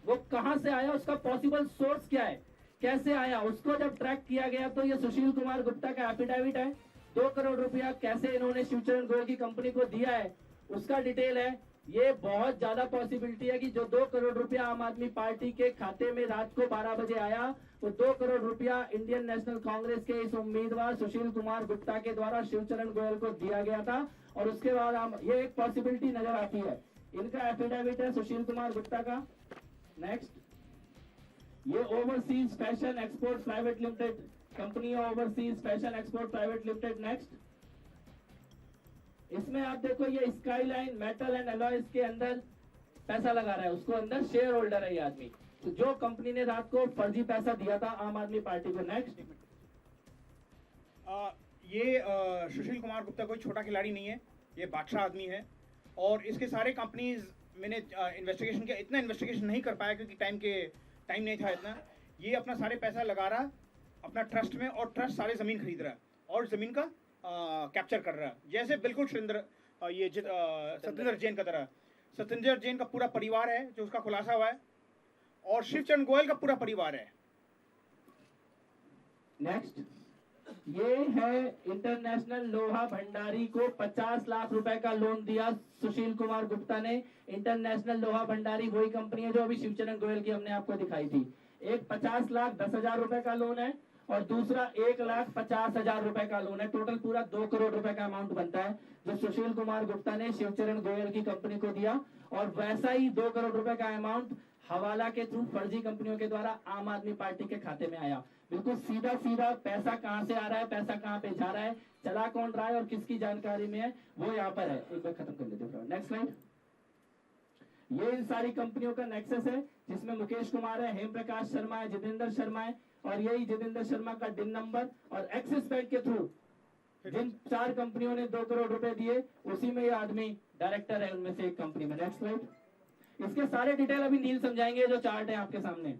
वो कहां से आया, उसका पॉसिबल सोर्स क्या है, कैसे आया, उसको जब ट्रैक किया गया तो ये सुशील कुमार गुप्ता का एफिडेविट है। 2 करोड़ रुपया कैसे इन्होंने शिवचरण गोयल की कंपनी को दिया है उसका डिटेल है। ये बहुत ज्यादा पॉसिबिलिटी है कि जो 2 करोड़ रुपया आम आदमी पार्टी के खाते में रात को 12 बजे आया, वो 2 करोड़ रुपया इंडियन नेशनल कांग्रेस के इस उम्मीदवार सुशील कुमार गुप्ता के द्वारा शिवचरण गोयल को दिया गया था। और उसके बाद ये एक पॉसिबिलिटी नजर आती है, इनका एफिडेविट है सुशील कुमार गुप्ता का। नेक्स्ट, ये overseas fashion export private limited company है, overseas fashion export private limited. Next, इसमें आप देखो ये स्काईलाइन मेटल एंड अलॉयज के अंदर पैसा लगा रहा है, उसको अंदर शेयर होल्डर है ये आदमी, तो जो कंपनी ने रात को फर्जी पैसा दिया था आम आदमी पार्टी को। नेक्स्ट, ये सुशील कुमार गुप्ता कोई छोटा खिलाड़ी नहीं है, ये बादशाह आदमी है और इसके सारे कंपनीज मैंने इन्वेस्टिगेशन किया, इतना इन्वेस्टिगेशन नहीं कर पाया क्योंकि टाइम नहीं था इतना। ये अपना सारे पैसा लगा रहा अपना ट्रस्ट में और ट्रस्ट सारे ज़मीन खरीद रहा है और ज़मीन का कैप्चर कर रहा है, जैसे बिल्कुल सत्येंद्र जैन का तरह। सत्येंद्र जैन का पूरा परिवार है जो उसका खुलासा हुआ है और शिवचरण गोयल का पूरा परिवार है। नेक्स्ट, ये है इंटरनेशनल लोहा भंडारी को 50 लाख रुपए का लोन दिया सुशील कुमार गुप्ता ने। इंटरनेशनल लोहा भंडारी वही कंपनी है जो अभी शिवचरण गोयल की हमने आपको दिखाई थी। एक 50,10,000 रुपए का लोन है और दूसरा 1,50,000 रुपए का लोन है। टोटल पूरा 2 करोड़ रुपए का अमाउंट बनता है जो सुशील कुमार गुप्ता ने शिवचरण गोयल की कंपनी को दिया। और वैसा ही 2 करोड़ रुपए का अमाउंट हवाला के थ्रू फर्जी कंपनियों के द्वारा आम आदमी पार्टी के खाते में आया। बिल्कुल सीधा सीधा पैसा कहां से आ रहा है, पैसा कहां पे जा रहा है, चला कौन रहा है और किसकी जानकारी में है, वो यहाँ पर है। एक बार खत्म कर लेते हैं। नेक्स्ट स्लाइड, ये इन सारी कंपनियों का नेक्सस है जिसमें मुकेश कुमार है, हेम प्रकाश शर्मा है, जितेंद्र शर्मा है और यही जितेंद्र शर्मा का डिन नंबर और एक्सिस बैंक के थ्रू जिन 4 कंपनियों ने 2 करोड़ रुपए दिए उसी में ये आदमी डायरेक्टर है उनमें से एक कंपनी में। नेक्स्ट स्लाइड, इसके सारे डिटेल अभी नील समझाएंगे, जो चार्ट है आपके सामने।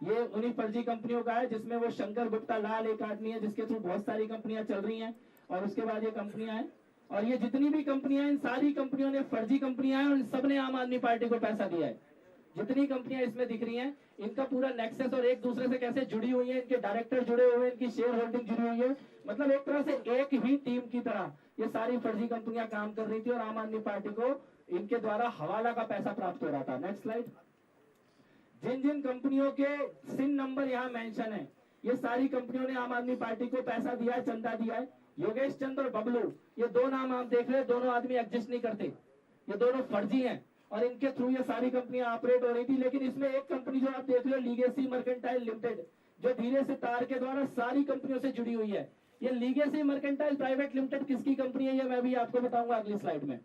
ये उन्हीं फर्जी कंपनियों का है जिसमें वो शंकर गुप्ता लाल एक आदमी है जिसके थ्रू बहुत सारी कंपनियां चल रही हैं और उसके बाद ये कंपनियां हैं और ये जितनी भी कंपनियां हैं इन सारी कंपनियों ने फर्जी कंपनियां हैं और सबने आम आदमी पार्टी को पैसा दिया है। जितनी कंपनियां इसमें दिख रही हैं इनका पूरा नेक्सस और एक दूसरे से कैसे जुड़ी हुई है, इनके डायरेक्टर जुड़े हुए हैं, इनकी शेयर होल्डिंग जुड़ी हुई है, मतलब एक तरह से एक ही टीम की तरह ये सारी फर्जी कंपनियां काम कर रही थी और आम आदमी पार्टी को इनके द्वारा हवाला का पैसा प्राप्त हो रहा था। नेक्स्ट स्लाइड, जिन जिन कंपनियों के सिन नंबर यहाँ मेंशन है ये सारी कंपनियों ने आम आदमी पार्टी को पैसा दिया है, चंदा दिया है। योगेश चंद और बबलू, ये 2 नाम आप देख रहे हैं, दोनों आदमी एग्जिस्ट नहीं करते, ये दोनों फर्जी हैं और इनके थ्रू ये सारी कंपनियां ऑपरेट हो रही थी। लेकिन इसमें एक कंपनी जो आप देख रहे हो लीगेसी मर्केंटाइल लिमिटेड, जो धीरे से तार के द्वारा सारी कंपनियों से जुड़ी हुई है। ये लीगेसी मर्केंटाइल प्राइवेट लिमिटेड किसकी कंपनी है ये मैं भी आपको बताऊंगा अगली स्लाइड में।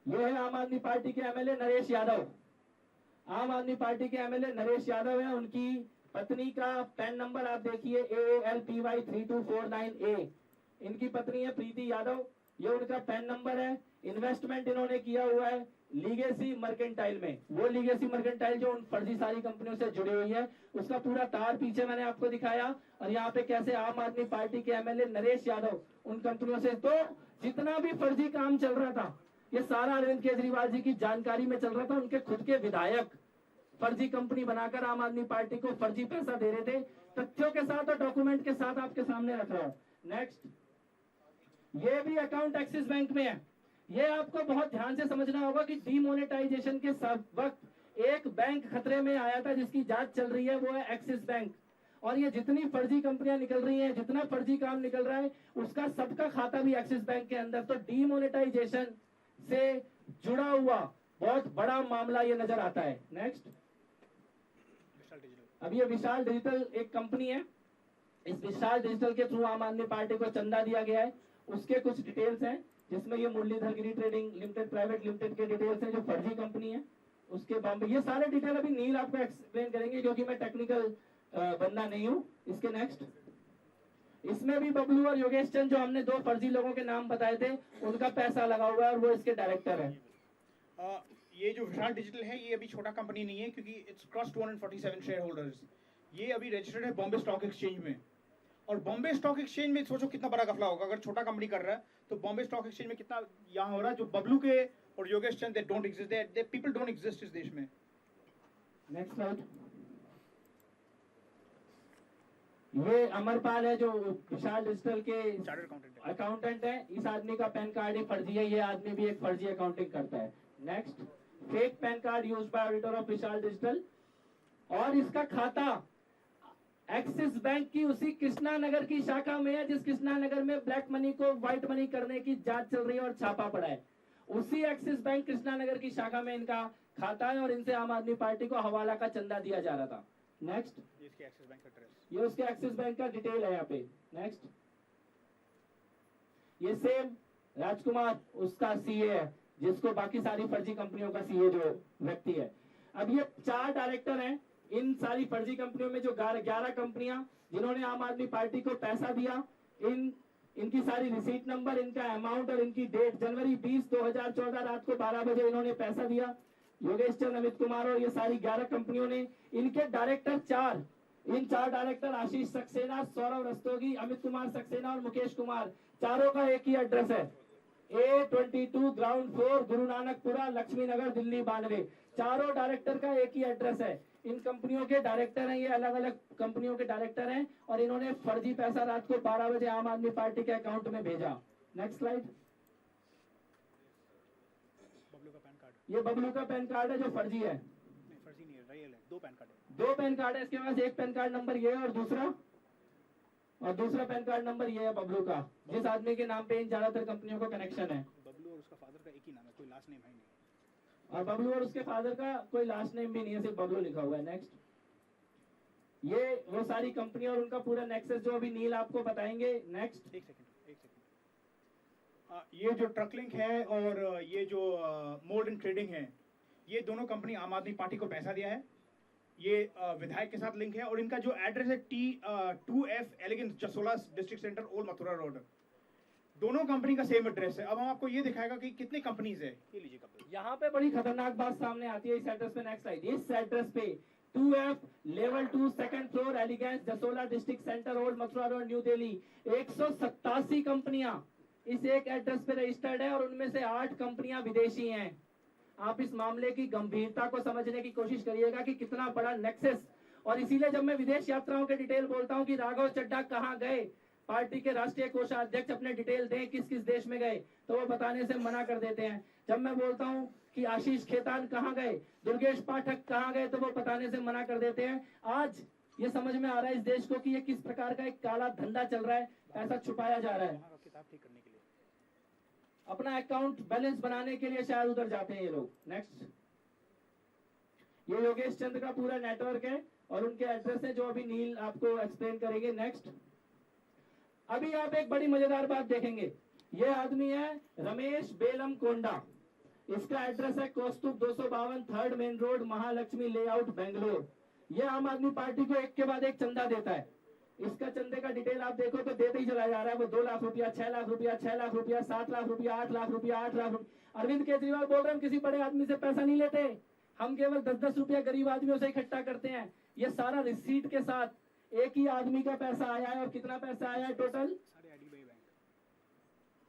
ये है आम आदमी पार्टी के एमएलए नरेश यादव। आम आदमी पार्टी के एमएलए नरेश यादव है, उनकी पत्नी का पैन नंबर आप देखिए AALPY3249A। इनकी पत्नी है प्रीति यादव, ये उनका पैन नंबर है। इन्वेस्टमेंट इन्होंने किया हुआ है लीगेसी मर्केंटाइल में, वो लीगेसी मर्केंटाइल जो उन फर्जी सारी कंपनियों से जुड़ी हुई है, उसका पूरा तार पीछे मैंने आपको दिखाया। और यहाँ पे कैसे आम आदमी पार्टी के एमएलए नरेश यादव उन कंपनियों से, तो जितना भी फर्जी काम चल रहा था ये सारा अरविंद केजरीवाल जी की जानकारी में चल रहा था। उनके खुद के विधायक फर्जी कंपनी बनाकर आम आदमी पार्टी को फर्जी पैसा दे रहे थे, तथ्यों के साथ और डॉक्यूमेंट के साथ आपके सामने रख रहा हूं। नेक्स्ट, ये भी अकाउंट एक्सिस बैंक में है। ये आपको बहुत ध्यान से समझना होगा कि डीमोनेटाइजेशन के वक्त एक बैंक खतरे में आया था जिसकी जांच चल रही है, वो है एक्सिस बैंक। और ये जितनी फर्जी कंपनियां निकल रही हैं, जितना फर्जी काम निकल रहा है, उसका सबका खाता भी एक्सिस बैंक के अंदर। तो डीमोनेटाइजेशन से जुड़ा हुआ बहुत बड़ा मामला ये नजर आता है। नेक्स्ट, अब ये विशाल डिजिटल एक कंपनी है। इस विशाल डिजिटल के थ्रू आम आदमी पार्टी को चंदा दिया गया है। उसके कुछ डिटेल्स हैं जिसमें ये मुरलीधर गिरी ट्रेडिंग लिमिटेड प्राइवेट लिमिटेड के डिटेल्स हैं जो फर्जी कंपनी है। उसके बॉम्बे, ये सारे डिटेल अभी नील आपको एक्सप्लेन करेंगे क्योंकि मैं टेक्निकल बंदा नहीं हूँ। इसके नेक्स्ट, इसमें भी बबलू और योगेश चंद जो हमने दो फर्जी लोगों के नाम बताए थे, उनका पैसा लगा हुआ है और वो इसके डायरेक्टर है। ये जो विशाल डिजिटल है ये अभी छोटा कंपनी नहीं है क्योंकि इट्स क्रॉस 247 शेयर होल्डर्स। ये अभी रजिस्टर्ड है बॉम्बे स्टॉक एक्सचेंज में। और बॉम्बे स्टॉक एक्सचेंज में सोचो कितना बड़ा घपला होगा अगर छोटा कंपनी कर रहा है, तो बॉम्बे स्टॉक एक्सचेंज में कितना यहाँ हो रहा है। जो बबलू के और Yogesh Chand they don't exist, they people don't exist इस देश में। नेक्स्ट स्लाइड, ये अमरपाल है जो विशाल डिजिटल के चार्टर्ड अकाउंटेंट है। इस आदमी का पैन कार्ड ही फर्जी है, ये आदमी भी एक फर्जी अकाउंटिंग करता है। Next, fake pan card used by auditor of Vishal digital. और इसका खाता एक्सिस बैंक की उसी कृष्णा नगर की शाखा में है जिस कृष्णा नगर में ब्लैक मनी को व्हाइट मनी करने की जांच चल रही है और छापा पड़ा है। उसी एक्सिस बैंक कृष्णा नगर की शाखा में इनका खाता है और इनसे आम आदमी पार्टी को हवाला का चंदा दिया जा रहा था। नेक्स्ट, ये एक्सिस बैंक का एड्रेस, ये उसके एक्सिस बैंक का डिटेल है यहाँ पे। नेक्स्ट, ये सेम राजकुमार उसका सीए है जिसको बाकी सारी फर्जी कंपनियों का सीए जो व्यक्ति है। अब ये 4 डायरेक्टर हैं इन सारी फर्जी कंपनियों में, जो 11 कंपनियां जिन्होंने आम आदमी पार्टी को पैसा दिया। इनकी सारी रिसीट नंबर, इनका अमाउंट और इनकी डेट, जनवरी 20, 2014 रात को 12 बजे इन्होंने पैसा दिया। योगेश चंद, अमित कुमार और ये सारी 11 कंपनियों ने, इनके डायरेक्टर 4, इन 4 डायरेक्टर आशीष सक्सेना, सौरभ रस्तोगी, अमित कुमार सक्सेना और मुकेश कुमार, चारों का एक ही एड्रेस है, A22 ग्राउंड फ्लोर, गुरु नानकपुरा, लक्ष्मी नगर, दिल्ली 92। चारों डायरेक्टर का एक ही एड्रेस है। इन कंपनियों के डायरेक्टर हैं, ये अलग अलग कंपनियों के डायरेक्टर हैं और इन्होंने फर्जी पैसा रात को 12 बजे आम आदमी पार्टी के अकाउंट में भेजा। नेक्स्ट स्लाइड, बबलू का पैन कार्ड, ये बबलू का पैन कार्ड है जो फर्जी है। नहीं फर्जी नहीं है, रियल है। 2 पैन कार्ड है, 2 पैन कार्ड है इसके पास। एक पैन कार्ड नंबर ये है और दूसरा पैन कार्ड नंबर ये है बबलू का, जिस आदमी के नाम पे इन ज्यादातर कंपनियों का कनेक्शन है। बबलू और उसका फादर का एक ही नाम है, कोई लास्ट नेम है नहीं। और बबलू और उसके फादर का कोई लास्ट नेम भी नहीं है, सिर्फ बबलू लिखा हुआ है। नेक्स्ट, ये वो सारी कंपनी और उनका पूरा नेक्सस जो अभी नील आपको बताएंगे। नेक्स्ट, एक सेकंड। ये जो ट्रक लिंक है और ये जो मोल्ड एंड ट्रेडिंग है, ये दोनों कंपनी आम आदमी पार्टी को पैसा दिया है। ये विधायक के साथ लिंक है और इनका जो एड्रेस है T2F elegance Jasola district centre old Mathura road, दोनों कंपनी का सेम एड्रेस है। अब हम आपको ये दिखाएगा कि कितनी कंपनीज है। ये लीजिए कंपनी, यहाँ पे बड़ी खतरनाक बात सामने आती है इस एड्रेस पे। नेक्स्ट स्लाइड, इस एड्रेस पे 2F level 2 second floor elegance Jasola district centre old Mathura road new Delhi, 187 कंपनियां इस एक एड्रेस पे रजिस्टर्ड है और उनमें से 8 कंपनियां विदेशी हैं। आप इस मामले की गंभीरता को समझने की कोशिश करिएगा कि कितना बड़ा नेक्सस। और इसीलिए जब मैं विदेश यात्राओं के डिटेल बोलता हूं कि राघव चड्ढा कहां गए, पार्टी के राष्ट्रीय कोषाध्यक्ष अपने डिटेल दें किस किस देश में गए, तो वो बताने से मना कर देते हैं। जब मैं बोलता हूं कि आशीष खेतान कहां गए, दुर्गेश पाठक कहां गए, तो वो बताने से मना कर देते हैं। आज ये समझ में आ रहा है इस देश को कि ये किस प्रकार का एक काला धंधा चल रहा है, पैसा छुपाया जा रहा है। किताब ठीक करने के लिए अपना अकाउंट बैलेंस बनाने के लिए शायद उधर जाते हैं ये लोग। नेक्स्ट, ये योगेश चंद का पूरा नेटवर्क है और उनके एड्रेस है जो अभी नील आपको एक्सप्लेन करेंगे। नेक्स्ट, अभी आप एक बड़ी मजेदार बात देखेंगे। ये आदमी है रमेश बेलम कोंडा, इसका एड्रेस है कौस्तुभ 252 3rd main road, Mahalakshmi layout, Bangalore. ये आम आदमी पार्टी को एक के बाद एक चंदा देता है। इसका चंदे का डिटेल आप देखो तो देते ही चला जा रहा है। वो 2 लाख रुपया, 6 लाख रुपया, 6 लाख रुपया, 7 लाख रुपया, 8 लाख रुपया, 8 लाख रुपया। अरविंद केजरीवाल बोल रहे हैं हम किसी बड़े आदमी से पैसा नहीं लेते, हम केवल 10-10 रुपया गरीब आदमियों से इकट्ठा करते हैं। ये सारा रिसीट के साथ एक ही आदमी का पैसा आया है। और कितना पैसा आया है टोटल?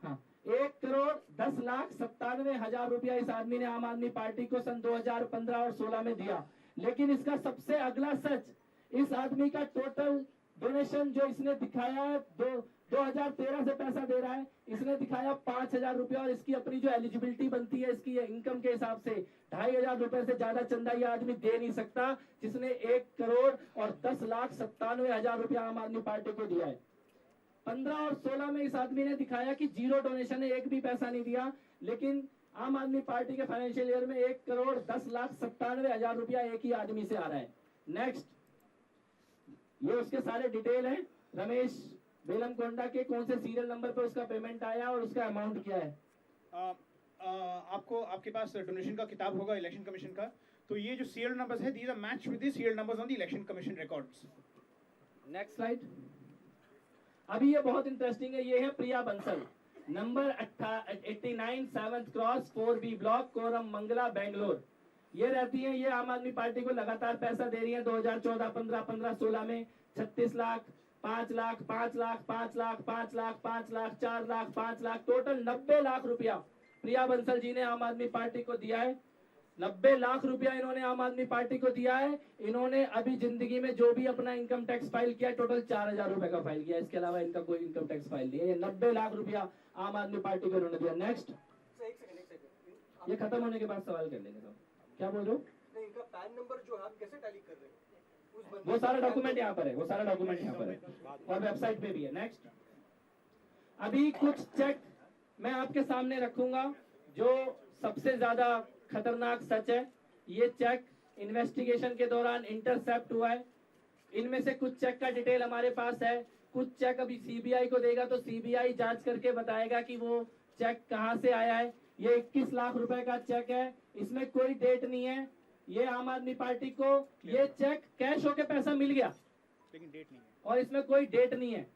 हाँ, 1,10,97,000 रुपया इस आदमी ने आम आदमी पार्टी को सन 2015 और 16 में दिया। लेकिन इसका सबसे अगला सच, इस आदमी का टोटल डोनेशन जो इसने दिखाया है 2013 से पैसा दे रहा है, इसने दिखाया 5,000 रुपया और इसकी अपनी जो एलिजिबिलिटी बनती है इसकी इनकम के हिसाब से 2,500 रुपए से ज्यादा चंदा ये आदमी दे नहीं सकता, जिसने 1 करोड़ और 10,97,000 रुपया आम आदमी पार्टी को दिया है। 15 और 16 में इस आदमी ने दिखाया कि 0 डोनेशन है, एक भी पैसा नहीं दिया, लेकिन आम आदमी पार्टी के फाइनेंशियल ईयर में 1 करोड़ 10,97,000 रुपया एक ही आदमी से आ रहा है। नेक्स्ट, ये उसके सारे डिटेल हैं, रमेश बेलमकोंडा के कौन से सीरियल नंबर पे उसका पेमेंट आया और उसका अमाउंट क्या है। आपको आपके पास डोनेशन का किताब होगा इलेक्शन कमीशन का, तो ये जो सीरियल नंबर्स है these are match with the serial numbers on the election commission records. Next slide. अभी ये बहुत इंटरेस्टिंग है, ये है Priya Bansal, number 89 7th cross 4B block, Koramangala, Bangalore. ये रहती है, ये आम आदमी पार्टी को लगातार पैसा दे रही है 2014, 15, 16 में 36 लाख, 5 लाख, 5 लाख, 5 लाख, 5 लाख, 5 लाख, 4 लाख, 5 लाख, टोटल 90 लाख रुपया प्रिया बंसल जी ने आम आदमी पार्टी को दिया है। 90 लाख रुपया इन्होंने आम आदमी पार्टी को दिया है। इन्होंने अभी जिंदगी में जो भी अपना इनकम टैक्स फाइल किया टोटल 4,000 रुपए का फाइल किया, इसके अलावा इनका कोई इनकम टैक्स फाइल नहीं है। ये 90 लाख रुपया आम आदमी पार्टी को इन्होंने दिया। नेक्स्ट, ये खत्म होने के बाद सवाल कर लेंगे। क्या बोल रहे हो? इनका पैन नंबर जो आप कैसे टैली कर रहे हैं वो सारा डॉक्यूमेंट यहाँ पर है, वो सारा डॉक्यूमेंट यहाँ पर है और वेबसाइट पे भी है। नेक्स्ट, अभी कुछ चेक मैं आपके सामने रखूंगा जो सबसे ज्यादा खतरनाक सच है। ये चेक इन्वेस्टिगेशन के दौरान इंटरसेप्ट हुआ है। इनमें से कुछ चेक का डिटेल हमारे पास है, कुछ चेक अभी सीबीआई को देगा तो सीबीआई जांच करके बताएगा कि वो चेक कहां से आया है। ये 21 लाख रुपए का चेक है, इसमें कोई डेट नहीं है। ये आम आदमी पार्टी को ये चेक कैश होके पैसा मिल गया, लेकिन डेट नहीं है और इसमें कोई डेट नहीं है,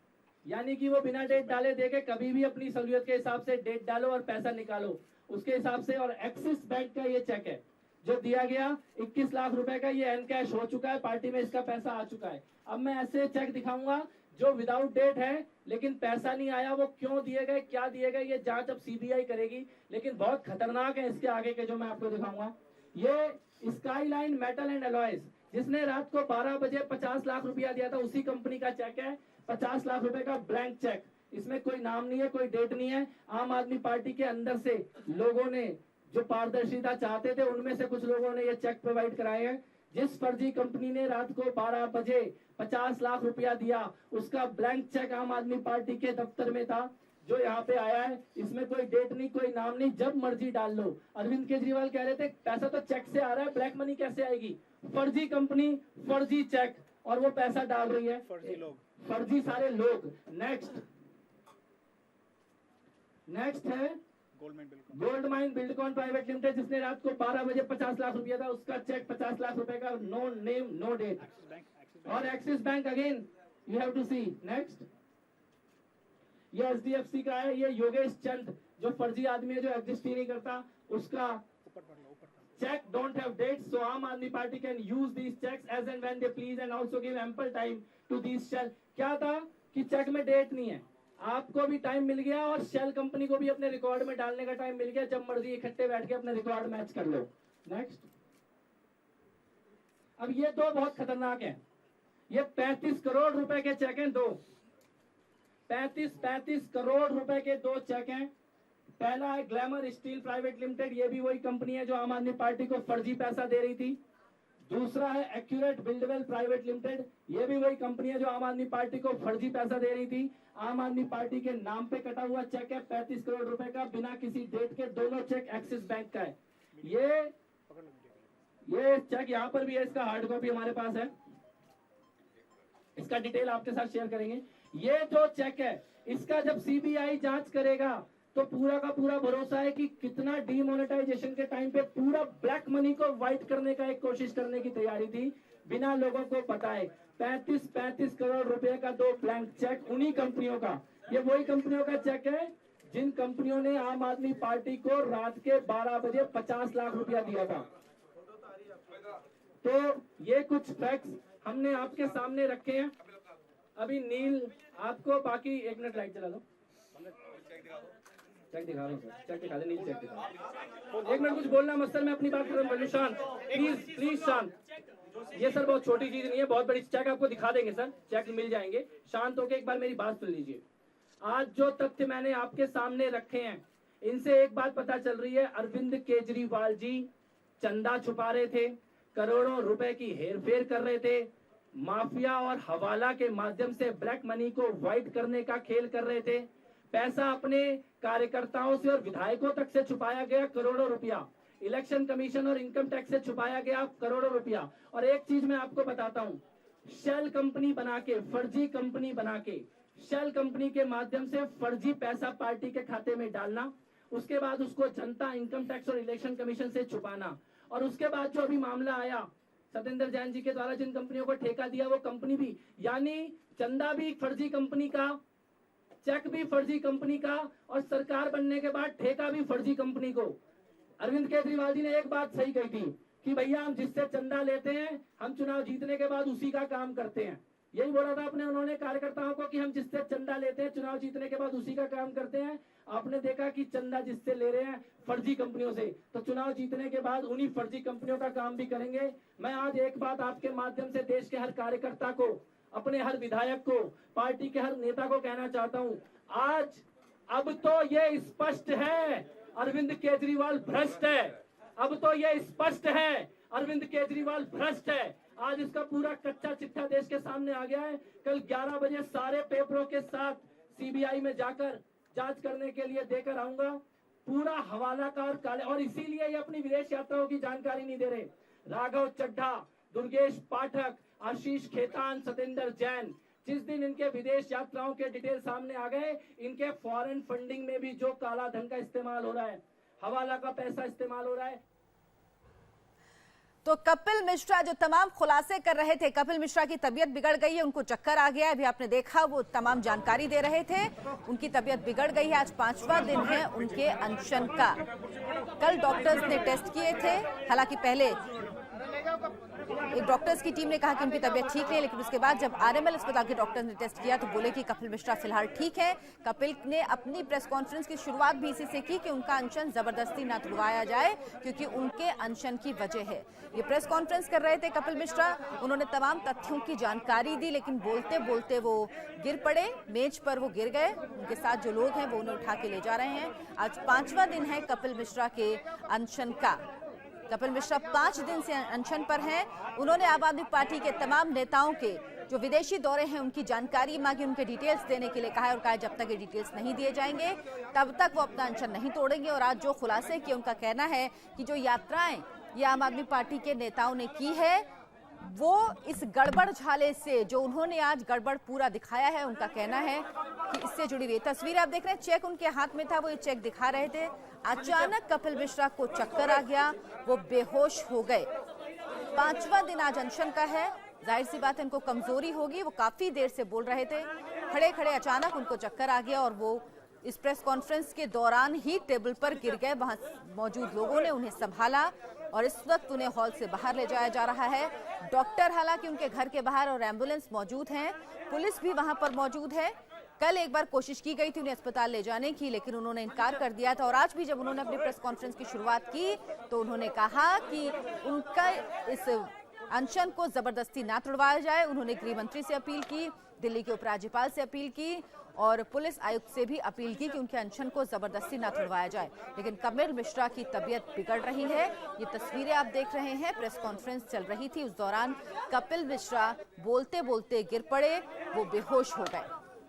यानी कि वो बिना डेट डाले देके कभी भी अपनी सहूलियत के हिसाब से डेट डालो और पैसा निकालो उसके हिसाब से। और एक्सिस बैंक का ये चेक है जो दिया गया 21 लाख रुपए का, ये एन कैश हो चुका है, पार्टी में इसका पैसा आ चुका है। अब मैं ऐसे चेक दिखाऊंगा जो विदाउट डेट है लेकिन पैसा नहीं आया, वो क्यों दिए गए, क्या दिए गए, ये जांच अब सीबीआई करेगी। लेकिन बहुत खतरनाक है इसके आगे के जो मैं आपको दिखाऊंगा। ये स्काईलाइन मेटल एंड अलॉयज, जिसने रात को 12 बजे 50 लाख रुपया दिया था, उसी कंपनी का चेक है, 50 लाख रुपए का ब्लैंक चेक। इसमें कोई नाम नहीं है, कोई डेट नहीं है। आम आदमी पार्टी के अंदर से लोगों ने जो पारदर्शिता चाहते थे उनमें से कुछ लोगों ने ये चेक प्रोवाइड कराए हैं। जिस फर्जी कंपनी ने रात को 12 बजे 50 लाख रुपया दिया उसका ब्लैंक चेक आम आदमी पार्टी के दफ्तर में था जो यहाँ पे आया है। इसमें कोई डेट नहीं, कोई नाम नहीं, जब मर्जी डाल लो। अरविंद केजरीवाल कह रहे थे पैसा तो चेक से आ रहा है, ब्लैक मनी कैसे आएगी। फर्जी कंपनी, फर्जी चेक, और वो पैसा डाल रही है फर्जी लोग, फर्जी सारे लोग। नेक्स्ट है gold mine Buildcon private limited, जिसने रात को 12 बजे 50 लाख रुपया था, उसका चेक 50 लाख रुपए का, नो नेम नो डेट। और Axis bank again you have to see. Next, ये एचडीएफसी का है, ये योगेश चंद जो फर्जी आदमी है जो एग्जिस्ट ही नहीं करता, उसका check don't have dates, so आम आदमी party can use these checks as and when they please and also give ample time to these shell। क्या था कि चेक में डेट नहीं है, आपको भी टाइम मिल गया और शेल कंपनी को भी अपने रिकॉर्ड में डालने का टाइम मिल गया, जब मर्जी इकट्ठे बैठ के अपने रिकॉर्ड मैच कर लो। नेक्स्ट, अब ये दो बहुत खतरनाक हैं, ये 35 करोड़ रुपए के चेक हैं, दो 35 करोड़ रुपए के दो चेक हैं। पहला है ग्लैमर स्टील प्राइवेट लिमिटेड, ये भी वही कंपनी है जो आम आदमी पार्टी को फर्जी पैसा दे रही थी। दूसरा है एक्यूरेट बिल्डवेल प्राइवेट लिमिटेड, ये भी वही कंपनी है जो आम आदमी पार्टी को फर्जी पैसा दे रही थी। आम आदमी पार्टी के नाम पे कटा हुआ चेक है 35 करोड़ रुपए का, बिना किसी डेट के, दोनों चेक एक्सिस बैंक का है। ये चेक यहाँ पर भी है, इसका हार्ड कॉपी हमारे पास है, इसका डिटेल आपके साथ शेयर करेंगे। ये जो चेक है इसका जब सीबीआई जांच करेगा तो पूरा का पूरा भरोसा है कि कितना डीमोनेटाइजेशन के टाइम पे पूरा ब्लैक मनी को व्हाइट करने का एक कोशिश करने की तैयारी थी, बिना लोगों को पता है। 35 करोड़ रुपए का दो ब्लैंक चेक उन्हीं कंपनियों का, ये वही कंपनियों का चेक है जिन कंपनियों ने आम आदमी पार्टी को रात के 12 बजे 50 लाख रुपया दिया था। तो ये कुछ फैक्ट्स हमने आपके सामने रखे हैं। अभी नील आपको बाकी 1 मिनट लाइट चला दो, चेक दिखा रहा हूँ सर, चेक दिखा दे, नील चेक दिखा। 1 मिनट कुछ बोलना मत सर, मैं अपनी बात कर रहा हूँ। शांत प्लीज शांत। ये सर बहुत छोटी चीज नहीं है, बहुत बड़ी चेक आपको दिखा देंगे सर, चेक मिल जाएंगे, शांत होकर एक बार मेरी बात सुन लीजिए। आज जो तथ्य मैंने आपके सामने रखे हैं, इनसे एक बात पता चल रही है, अरविंद केजरीवाल जी चंदा छुपा रहे थे, करोड़ों रुपए की हेरफेर कर रहे थे, माफिया और हवाला के माध्यम से ब्लैक मनी को व्हाइट करने का खेल कर रहे थे, पैसा अपने कार्यकर्ताओं से और विधायकों तक से छुपाया गया करोड़ों रुपया, इलेक्शन कमीशन और इनकम टैक्स से छुपाया गया करोड़ों रुपया। और एक चीज मैं आपको बताता हूं, शेल कंपनी बना के, फर्जी कंपनी बना के, शेल कंपनी के माध्यम से फर्जी पैसा पार्टी के खाते में डालना, उसके बाद उसको जनता, इनकम टैक्स और इलेक्शन कमीशन से छुपाना, और उसके बाद जो अभी मामला आया सत्येंद्र जैन जी के द्वारा जिन कंपनियों को ठेका दिया वो कंपनी भी, यानी चंदा भी फर्जी कंपनी का, चेक भी फर्जी कंपनी का, और सरकार बनने के बाद ठेका भी फर्जी कंपनी को। अरविंद केजरीवाल जी ने एक बात सही कही थी कि भैया हम जिससे चंदा लेते हैं हम चुनाव जीतने के बाद उसी का काम करते हैं। यही बोला था अपने उन्होंने कार्यकर्ताओं को कि हम जिससे चंदा लेते हैं चुनाव जीतने के बाद उसी का काम करते हैं। आपने देखा कि चंदा जिससे ले रहे हैं फर्जी कंपनियों से, तो चुनाव जीतने के बाद उन्हीं फर्जी कंपनियों का काम भी करेंगे। मैं आज एक बात आपके माध्यम से देश के हर कार्यकर्ता को, अपने हर विधायक को, पार्टी के हर नेता को कहना चाहता हूं, आज अब तो ये स्पष्ट है अरविंद केजरीवाल भ्रष्ट है। अब तो ये स्पष्ट है अरविंद केजरीवाल भ्रष्ट है। आज इसका पूरा कच्चा चिट्ठा देश के सामने आ गया है। कल 11 बजे सारे पेपरों के साथ सीबीआई में जाकर जांच करने के लिए देकर आऊंगा पूरा हवाला का और काले, और इसीलिए ये अपनी विदेश यात्राओं की जानकारी नहीं दे रहे। राघव चड्ढा, दुर्गेश पाठक, आशीष खेतान, सत्येंद्र जैन, जिस दिन इनके विदेश यात्राओं के डिटेल सामने आ गए, इनके फॉरेन फंडिंग में भी जो काला धन का इस्तेमाल हो रहा है, हवाला का पैसा इस्तेमाल हो रहा है। तो कपिल मिश्रा जो तमाम खुलासे कर रहे थे, कपिल मिश्रा की तबीयत बिगड़ गई है, उनको चक्कर आ गया है, अभी आपने देखा वो तमाम जानकारी दे रहे थे, उनकी तबीयत बिगड़ गई है। आज 5वां दिन है उनके अनशन का। कल डॉक्टर्स ने टेस्ट किए थे, हालांकि पहले एक डॉक्टर्स की टीम ने कहा कि उनकी तबीयत ठीक है, लेकिन उसके बाद जब आरएमएल अस्पताल के डॉक्टर्स ने टेस्ट किया तो बोले कि कपिल मिश्रा फिलहाल ठीक है। कपिल ने अपनी प्रेस कॉन्फ्रेंस की शुरुआत भी इसी से की कि उनका अनशन जबरदस्ती ना तुड़वाया जाए, क्योंकि उनके अनशन की वजह है। ये प्रेस कॉन्फ्रेंस कर रहे थे कपिल मिश्रा, उन्होंने तमाम तथ्यों की जानकारी दी, लेकिन बोलते बोलते वो गिर पड़े, मेज पर वो गिर गए। उनके साथ जो लोग हैं वो उन्हें उठा के ले जा रहे हैं। आज 5वां दिन है कपिल मिश्रा के अनशन का। कपिल मिश्रा 5 दिन से अनशन पर हैं। उन्होंने आम आदमी पार्टी के तमाम नेताओं के जो विदेशी दौरे हैं उनकी जानकारी मांगी, उनके डिटेल्स देने के लिए कहा है, और कहा जब तक ये डिटेल्स नहीं दिए जाएंगे तब तक वो अपना अनशन नहीं तोड़ेंगे। और आज जो खुलासे किए, उनका कहना है कि जो यात्राएं ये आम आदमी पार्टी के नेताओं ने की है वो इस गड़बड़ झाले से, जो उन्होंने आज गड़बड़ पूरा दिखाया है, उनका कहना है कि इससे जुड़ी हुई तस्वीर आप देख रहे हैं। चेक उनके हाथ में था, वो ये चेक दिखा रहे थे। अचानक कपिल मिश्रा को चक्कर आ गया, वो बेहोश हो गए। 5वां दिन आज अनशन का है, जाहिर सी बात है उनको कमजोरी होगी। वो काफी देर से बोल रहे थे, खड़े खड़े अचानक उनको चक्कर आ गया और वो इस प्रेस कॉन्फ्रेंस के दौरान ही टेबल पर गिर गए। वहां मौजूद लोगों ने उन्हें संभाला और इस वक्त उन्हें हॉल से बाहर ले जाया जा रहा है। डॉक्टर हालांकि उनके घर के बाहर और एम्बुलेंस मौजूद हैं, पुलिस भी वहां पर मौजूद है। कल एक बार कोशिश की गई थी उन्हें अस्पताल ले जाने की, लेकिन उन्होंने इनकार कर दिया था। और आज भी जब उन्होंने अपनी प्रेस कॉन्फ्रेंस की शुरुआत की तो उन्होंने कहा कि उनका इस अनशन को जबरदस्ती ना तोड़वाया जाए। उन्होंने गृह मंत्री से अपील की, दिल्ली के उपराज्यपाल से अपील की और पुलिस आयुक्त से भी अपील की कि उनके अनशन को जबरदस्ती ना तोड़वाया जाए। लेकिन कपिल मिश्रा की तबीयत बिगड़ रही है। ये तस्वीरें आप देख रहे हैं, प्रेस कॉन्फ्रेंस चल रही थी, उस दौरान कपिल मिश्रा बोलते बोलते गिर पड़े, वो बेहोश हो गए।